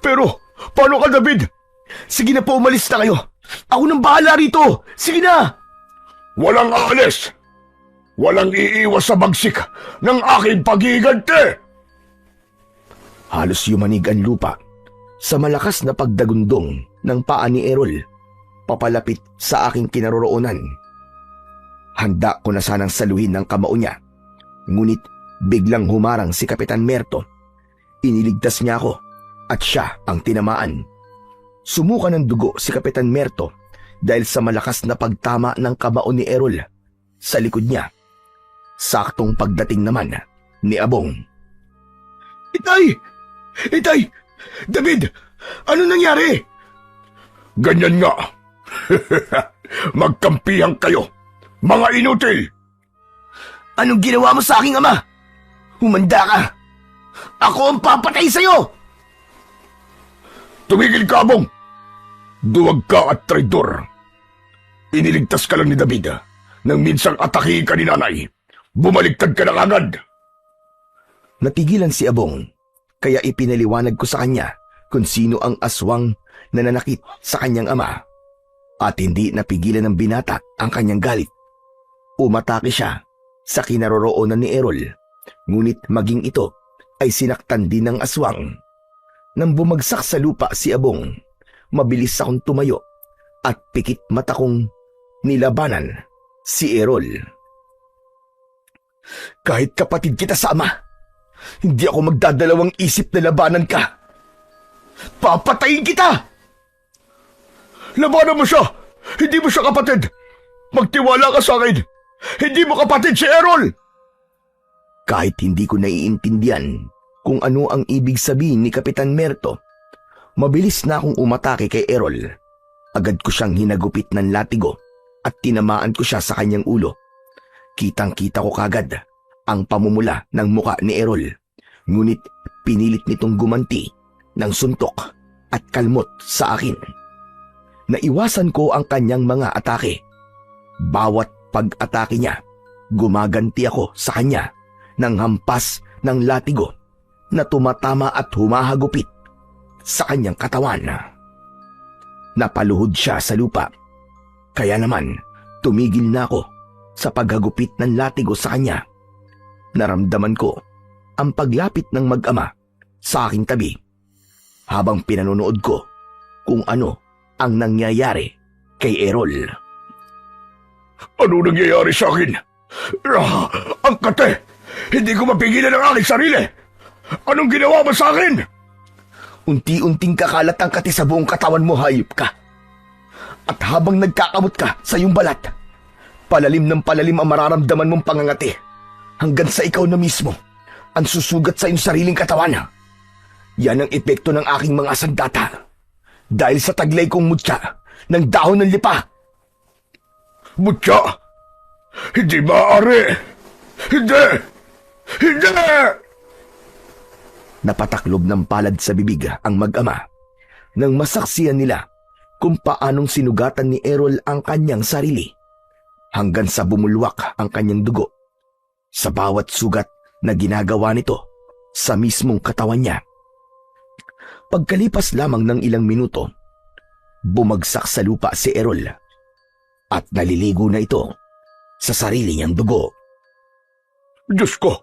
Pero, paano ka, David? Sige na po, umalis na kayo! Ako nang bahala rito! Sige na! Walang aalis! Walang iiwas sa bagsik ng aking paghihiganti! Halos yumanig ang lupa sa malakas na pagdagundong ng paa ni Errol papalapit sa aking kinaroroonan. Handa ko na sanang saluhin ng kamao niya, ngunit biglang humarang si Kapitan Merto. Iniligtas niya ako at siya ang tinamaan. Sumuka ng dugo si Kapitan Merto, dahil sa malakas na pagtama ng kamao ni Errol sa likod niya. Saktong pagdating naman ni Abong. Itay! Itay! David! Ano nangyari? Ganyan nga. Magkampihan kayo, mga inutil! Anong ginawa mo sa aking ama? Humanda ka! Ako ang papatay sa'yo! Tumigil ka, Abong! Duwag ka at traidor. Iniligtas ka lang ni David nang minsang atakihin ka ni nanay. Bumaligtad ka na agad. Natigilan si Abong, kaya ipinaliwanag ko sa kanya kung sino ang aswang na nanakit sa kanyang ama. At hindi napigilan ng binata ang kanyang galit. Umatake siya sa kinaroroonan ni Errol, ngunit maging ito ay sinaktan din ng aswang. Nang bumagsak sa lupa si Abong, mabilis akong tumayo at pikit mata kong nilabanan si Errol. Kahit kapatid kita sa ama, hindi ako magdadalawang isip na labanan ka. Papatayin kita! Labanan mo siya! Hindi mo siya kapatid! Magtiwala ka sa akin! Hindi mo kapatid si Errol! Kahit hindi ko naiintindihan kung ano ang ibig sabihin ni Kapitan Merto, mabilis na akong umatake kay Errol. Agad ko siyang hinagupit ng latigo at tinamaan ko siya sa kanyang ulo. Kitang-kita ko kagad ang pamumula ng muka ni Errol, ngunit pinilit nitong gumanti ng suntok at kalmot sa akin. Naiwasan ko ang kanyang mga atake. Bawat pag-atake niya, gumaganti ako sa kanya ng hampas ng latigo na tumatama at humahagupit sa kanyang katawan. Napaluhod siya sa lupa, kaya naman tumigil na ako sa paghagupit ng latigo sa kanya. Naramdaman ko ang paglapit ng mag-ama sa aking tabi habang pinanonood ko kung ano ang nangyayari kay Errol. Ano nangyayari sa akin? Ang kate! Hindi ko mapigilan ang aking sarili! Anong ginawa mo sa akin? Unti-unting kakalat ang kati sa buong katawan mo, hayop ka. At habang nagkakamot ka sa iyong balat, palalim ng palalim ang mararamdaman mong pangangati hanggang sa ikaw na mismo ang susugat sa iyong sariling katawan. Yan ang epekto ng aking mga sandata dahil sa taglay kong mutya ng dahon ng lipa. Mutya! Hindi maaari! Hindi! Hindi! Napataklob ng palad sa bibig ang mag-ama nang masaksiyan nila kung paanong sinugatan ni Errol ang kanyang sarili hanggang sa bumulwak ang kanyang dugo sa bawat sugat na ginagawa nito sa mismong katawan niya. Pagkalipas lamang ng ilang minuto, bumagsak sa lupa si Errol at naliligo na ito sa sarili niyang dugo. Diyos ko!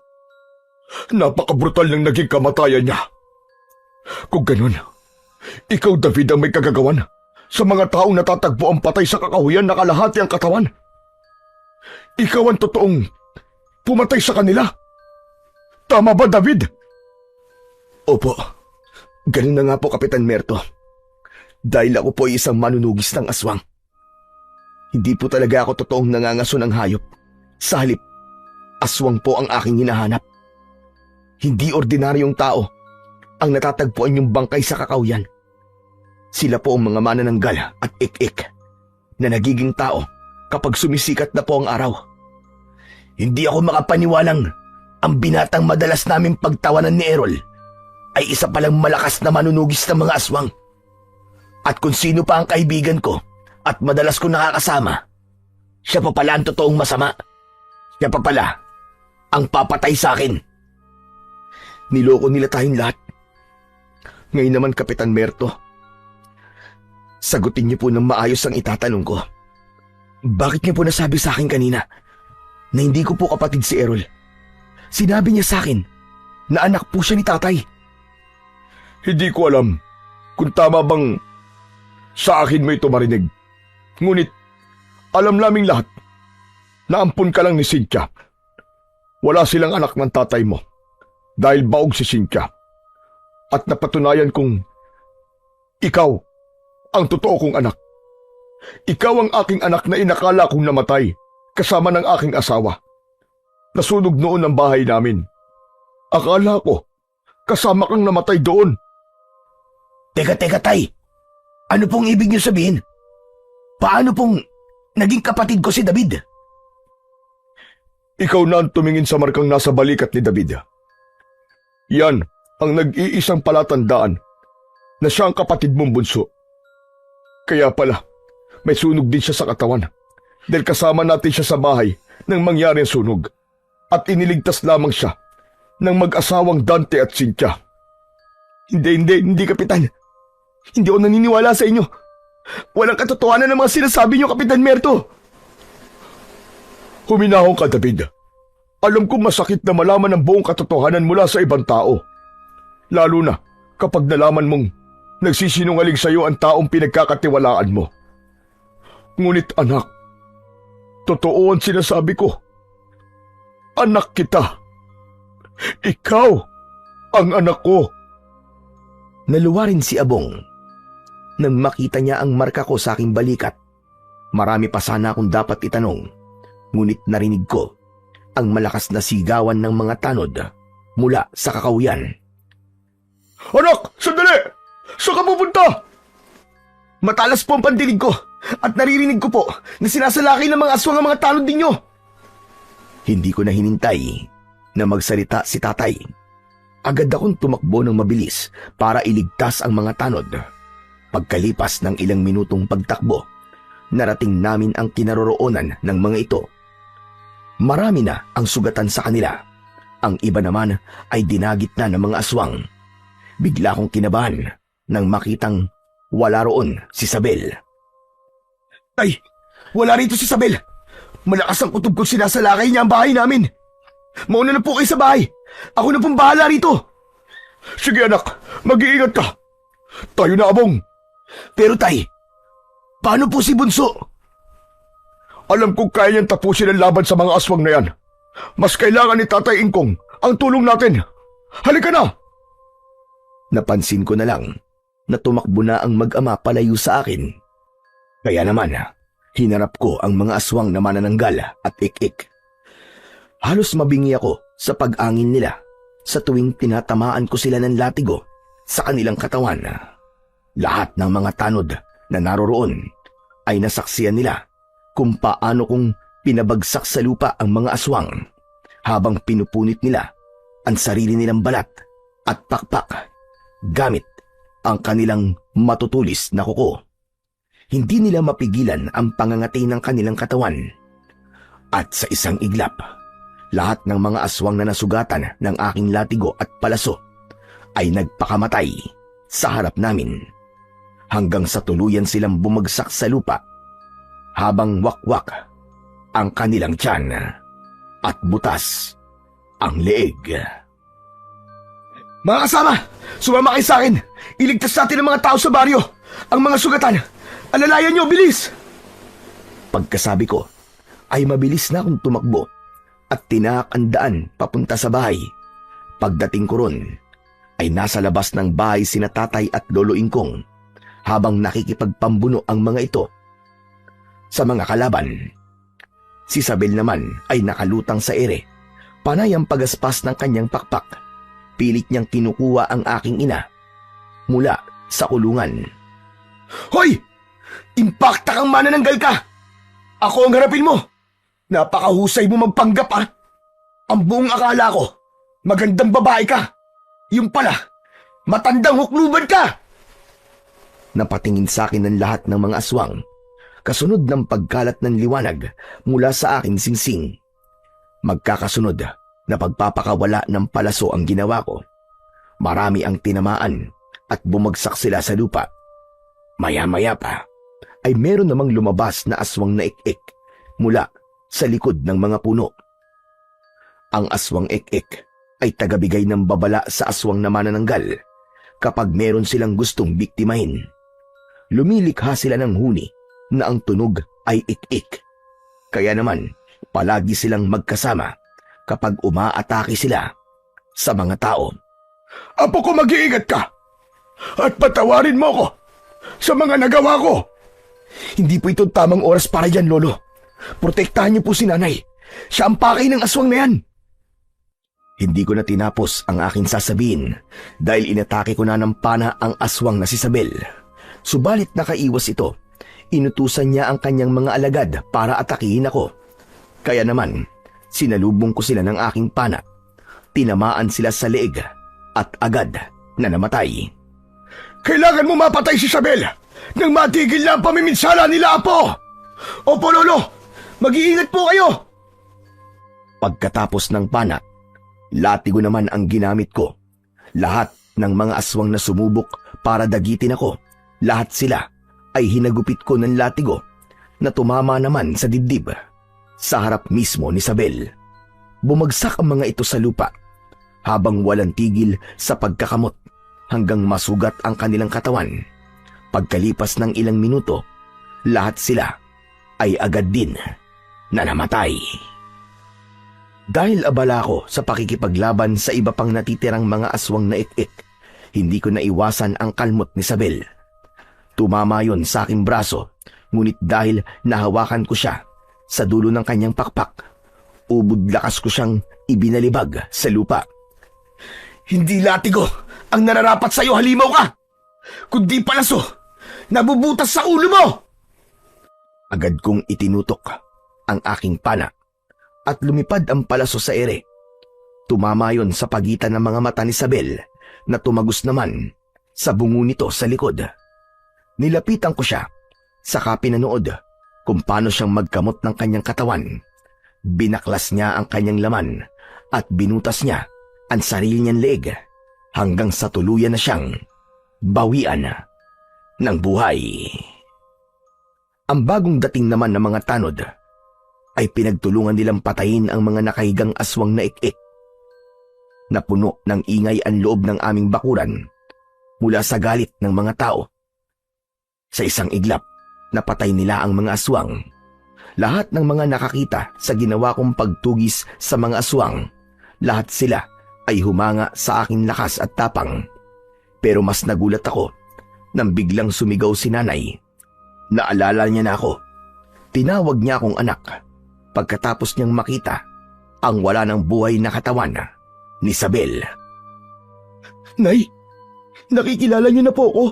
Napakabrutal ng naging kamatayan niya. Kung ganun, ikaw, David, ang may kagagawan sa mga taong natatagpo ang patay sa kakahuyan na kalahati ang katawan. Ikaw ang totoong pumatay sa kanila. Tama ba, David? Opo, ganun na nga po, Kapitan Merto. Dahil ako po ay isang manunugis ng aswang. Hindi po talaga ako totoong nangangaso ng hayop. Sa halip, aswang po ang aking hinahanap. Hindi ordinaryong tao ang natatagpuan yung bangkay sa kakahuyan. Sila po ang mga manananggal at ik-ik na nagiging tao kapag sumisikat na po ang araw. Hindi ako makapaniwalang ang binatang madalas namin pagtawanan ni Errol ay isa palang malakas na manunugis ng mga aswang. At kung sino pa ang kaibigan ko at madalas ko nakakasama, siya pa pala ang totoong masama. Siya pa pala ang papatay sa akin. Niloko nila tayong lahat. Ngayon naman, Kapitan Merto, sagutin niyo po ng maayos ang itatanong ko. Bakit niyo po nasabi sa akin kanina na hindi ko po kapatid si Errol? Sinabi niya sa akin na anak po siya ni tatay. Hindi ko alam kung tama bang sa akin may tumarinig. Ngunit, alam naming lahat na ampun ka lang ni Cynthia. Wala silang anak ng tatay mo dahil baog si Cynthia. At napatunayan kong ikaw ang totoo kong anak. Ikaw ang aking anak na inakala kong namatay, kasama ng aking asawa. Nasunog noon ang bahay namin. Akala ko, kasama kang namatay doon. Teka, tay. Ano pong ibig niyo sabihin? Paano pong naging kapatid ko si David? Ikaw na ang tumingin sa markang nasa balikat ni David. Yan ang nag-iisang palatandaan na siya ang kapatid mong bunso. Kaya pala, may sunog din siya sa katawan dahil kasama natin siya sa bahay nang mangyari ang sunog at iniligtas lamang siya ng mag-asawang Dante at Cynthia. Hindi, Kapitan. Hindi ako naniniwala sa inyo. Walang katotohanan ng mga sinasabi niyo, Kapitan Merto. Huminahon ka, David. Alam kong masakit na malaman ang buong katotohanan mula sa ibang tao. Lalo na kapag nalaman mong nagsisinungaling sa iyo ang taong pinagkakatiwalaan mo. Ngunit anak, totoo ang sinasabi ko. Anak kita. Ikaw ang anak ko. Naluwa rin si Abong. Nang makita niya ang marka ko sa aking balikat, marami pa sana akong dapat itanong, ngunit narinig ko ang malakas na sigawan ng mga tanod mula sa kakahuyan. Anak, sandali! Saan ka pupunta? Matalas po ang pandinig ko at naririnig ko po na sinasalakay ng mga aswang ang mga tanod ninyo. Hindi ko na hinintay na magsalita si tatay. Agad akong tumakbo ng mabilis para iligtas ang mga tanod. Pagkalipas ng ilang minutong pagtakbo, narating namin ang kinaroroonan ng mga ito. Marami na ang sugatan sa kanila. Ang iba naman ay dinagit na ng mga aswang. Bigla akong kinabahan nang makitang wala roon si Sabel. Ay, wala rito si Sabel. Malakas ang kutob kong sinasalakay niya ang bahay namin. Mauna na po kayo sa bahay. Ako na pong bahala rito. Sige anak, mag-iingat ka. Tayo na, Abong. Pero tay, paano po si Bunso? Alam kong kaya niyang tapusin ang laban sa mga aswang na yan. Mas kailangan ni Tatay Ingkong ang tulong natin. Halika na! Napansin ko na lang na tumakbo na ang mag-ama palayo sa akin. Kaya naman, hinarap ko ang mga aswang na manananggal at ik-ik. Halos mabingi ako sa pag-angin nila sa tuwing tinatamaan ko sila ng latigo sa kanilang katawan. Lahat ng mga tanod na naroroon ay nasaksiyan nila kung paano kong pinabagsak sa lupa ang mga aswang habang pinupunit nila ang sarili nilang balat at pakpak gamit ang kanilang matutulis na kuko. Hindi nila mapigilan ang pangangati ng kanilang katawan. At sa isang iglap, lahat ng mga aswang na nasugatan ng aking latigo at palaso ay nagpakamatay sa harap namin. Hanggang sa tuluyan silang bumagsak sa lupa habang wakwak ang kanilang tiyan at butas ang leeg. Mga kasama, sumama kayo sa akin. Iligtas natin ang mga tao sa baryo. Ang mga sugatan, alalayan nyo, bilis! Pagkasabi ko, ay mabilis na akong tumakbo at tinaak ang daan papunta sa bahay. Pagdating ko ron, ay nasa labas ng bahay sina tatay at lolo Ingkong habang nakikipagpambuno ang mga ito sa mga kalaban. Si Sabel naman ay nakalutang sa ere, panay ang pagaspas ng kanyang pakpak. Pilit niyang kinukuha ang aking ina mula sa kulungan. Hoy! Impakta kang manananggal ka! Ako ang harapin mo! Napakahusay mo magpanggap ah! Ang buong akala ko, magandang babae ka! Yung pala, matandang hukluban ka! Napatingin sa akin ng lahat ng mga aswang, kasunod ng pagkalat ng liwanag mula sa aking singsing. Magkakasunod na pagpapakawala ng palaso ang ginawa ko. Marami ang tinamaan at bumagsak sila sa lupa. Maya-maya pa ay meron namang lumabas na aswang na ik-ik mula sa likod ng mga puno. Ang aswang ik-ik ay tagabigay ng babala sa aswang na manananggal kapag meron silang gustong biktimahin. Lumilikha sila ng huni na ang tunog ay ik-ik. Kaya naman, palagi silang magkasama kapag umaatake sila sa mga tao. Apo ko, mag-iingat ka! At patawarin mo ko sa mga nagawa ko! Hindi po ito tamang oras para yan, Lolo. Protektahan niyo po si nanay. Siya ang pakay ng aswang na yan. Hindi ko na tinapos ang aking sasabihin dahil inatake ko na ng pana ang aswang na si Isabel. Subalit nakaiwas ito. Inutusan niya ang kanyang mga alagad para atakihin ako. Kaya naman, sinalubong ko sila ng aking pana. Tinamaan sila sa leeg at agad na namatay. Kailangan mo mapatay si Isabel nang matigil na ang pamiminsala nila, Apo! Opo, Lolo! Mag-iingat po kayo! Pagkatapos ng pana, latigo naman ang ginamit ko. Lahat ng mga aswang na sumubok para dagitin ako, lahat sila ay hinagupit ko ng latigo na tumama naman sa dibdib, sa harap mismo ni Isabel. Bumagsak ang mga ito sa lupa habang walang tigil sa pagkakamot hanggang masugat ang kanilang katawan. Pagkalipas ng ilang minuto, lahat sila ay agad din na namatay. Dahil abala ko sa pakikipaglaban sa iba pang natitirang mga aswang na ik-ik, hindi ko naiwasan ang kalmot ni Isabel. Tumama yon sa aking braso, ngunit dahil nahawakan ko siya sa dulo ng kanyang pakpak, ubod lakas ko siyang ibinalibag sa lupa. Hindi latigo ang nararapat sa'yo, halimaw ka! Kundi palaso, nabubutas sa ulo mo! Agad kong itinutok ang aking pana at lumipad ang palaso sa ere. Tumama yon sa pagitan ng mga mata ni Isabel na tumagos naman sa bungo nito sa likod. Nilapitan ko siya, saka pinanood kung paano siyang magkamot ng kanyang katawan. Binaklas niya ang kanyang laman at binutas niya ang sarili niyang leeg hanggang sa tuluyan na siyang bawian ng buhay. Ang bagong dating naman ng mga tanod ay pinagtulungan nilang patayin ang mga nakahigang aswang na ik-ik. Napuno ng ingay ang loob ng aming bakuran mula sa galit ng mga tao. Sa isang iglap, napatay nila ang mga aswang. Lahat ng mga nakakita sa ginawa kong pagtugis sa mga aswang, lahat sila ay humanga sa aking lakas at tapang. Pero mas nagulat ako nang biglang sumigaw si nanay. Naalala niya na ako. Tinawag niya akong anak pagkatapos niyang makita ang wala ng buhay na katawan ni Isabel. Nay, nakikilala niyo na po ako.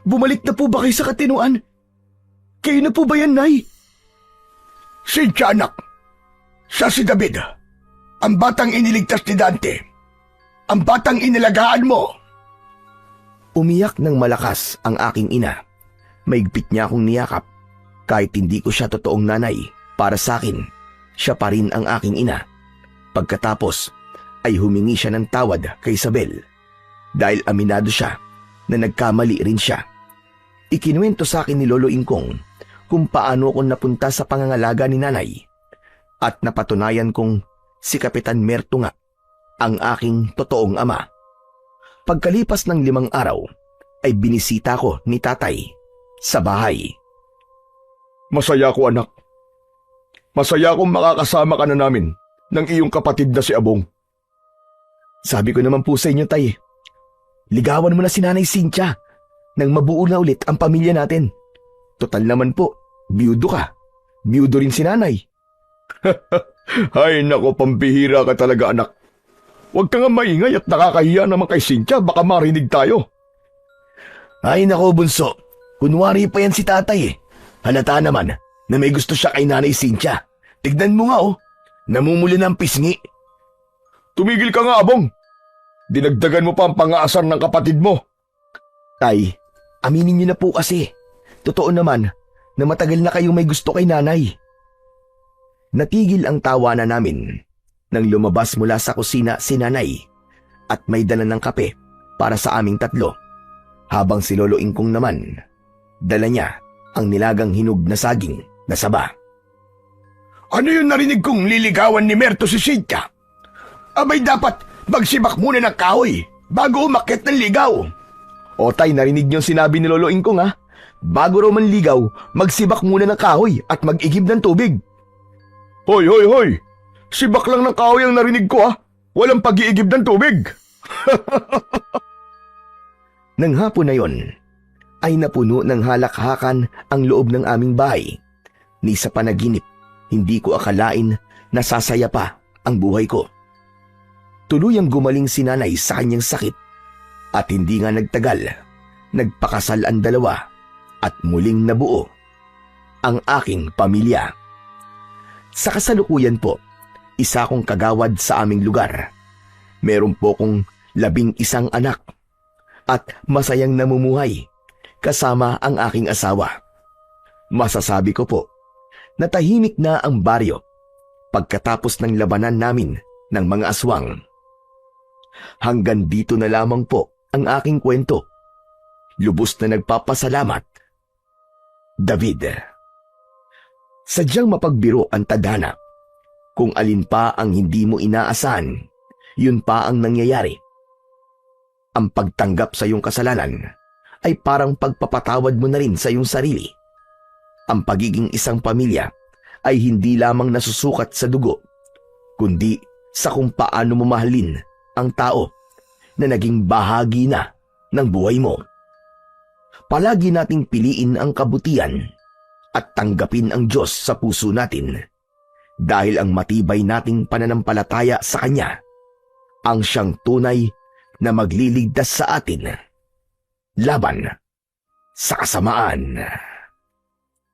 Bumalik na po ba kayo sa katinuan? Kayo na po ba yan, Nay? Cynthia, anak. Siya si David. Ang batang iniligtas ni Dante. Ang batang inilagaan mo. Umiyak ng malakas ang aking ina. Maigpit niya akong niyakap. Kahit hindi ko siya totoong nanay, para sa akin, siya pa rin ang aking ina. Pagkatapos, ay humingi siya ng tawad kay Isabel. Dahil aminado siya na nagkamali rin siya. Ikinuwento sa akin ni Lolo Ingkong kung paano ako napunta sa pangangalaga ni nanay. At napatunayan kong si Kapitan Merto nga ang aking totoong ama. Pagkalipas ng 5 araw, ay binisita ko ni tatay sa bahay. Masaya ko, anak. Masaya kong makakasama ka na namin ng iyong kapatid na si Abong. Sabi ko naman po sa inyo, tay, ligawan mo na si Nanay Cynthia nang mabuo na ulit ang pamilya natin. Total naman po, biyudo ka. Biyudo rin si nanay. Ay nako, pambihira ka talaga, anak. Huwag ka nga maingay at nakakahiya naman kay Cynthia, baka marinig tayo. Ay nako, bunso. Kunwari pa yan si tatay eh. Halata naman na may gusto siya kay Nanay Cynthia. Tignan mo nga oh, namumula ng pisngi. Tumigil ka nga, Abong. Dinagdagan mo pa ang pang-aasar ng kapatid mo. Tay, aminin niyo na po kasi. Totoo naman na matagal na kayong may gusto kay nanay. Natigil ang tawanan namin nang lumabas mula sa kusina si nanay at may dala ng kape para sa aming tatlo. Habang si Lolo Ingkong naman, dala niya ang nilagang hinog na saging na saba. Ano yung narinig kong liligawan ni Merto si Cynthia? Abay dapat magsibak muna ng kahoy bago umakyat ng ligaw. O tay, narinig niyo sinabi ni Lolo Ingkong ha? Bago raw manligaw, magsibak muna ng kahoy at mag-igib ng tubig. Hoy, hoy, hoy! Sibak lang ng kahoy ang narinig ko ha! Walang pag-iigib ng tubig! Nang hapon na yon, ay napuno ng halakhakan ang loob ng aming bahay. Ni sa panaginip, hindi ko akalain na sasaya pa ang buhay ko. Tuluyang gumaling si nanay sa kanyang sakit at hindi nga nagtagal, nagpakasal ang dalawa at muling nabuo ang aking pamilya. Sa kasalukuyan po, isa akong kagawad sa aming lugar. Meron po kong 11 anak at masayang namumuhay kasama ang aking asawa. Masasabi ko po na tahimik na ang baryo pagkatapos ng labanan namin ng mga aswang. Hanggang dito na lamang po ang aking kwento. Lubos na nagpapasalamat, David. Sadyang mapagbiro ang tadhana. Kung alin pa ang hindi mo inaasahan, yun pa ang nangyayari. Ang pagtanggap sa iyong kasalanan ay parang pagpapatawad mo na rin sa iyong sarili. Ang pagiging isang pamilya ay hindi lamang nasusukat sa dugo, kundi sa kung paano mo mahalin ang tao na naging bahagi na ng buhay mo. Palagi nating piliin ang kabutihan at tanggapin ang Diyos sa puso natin dahil ang matibay nating pananampalataya sa Kanya ang siyang tunay na magliligtas sa atin laban sa kasamaan.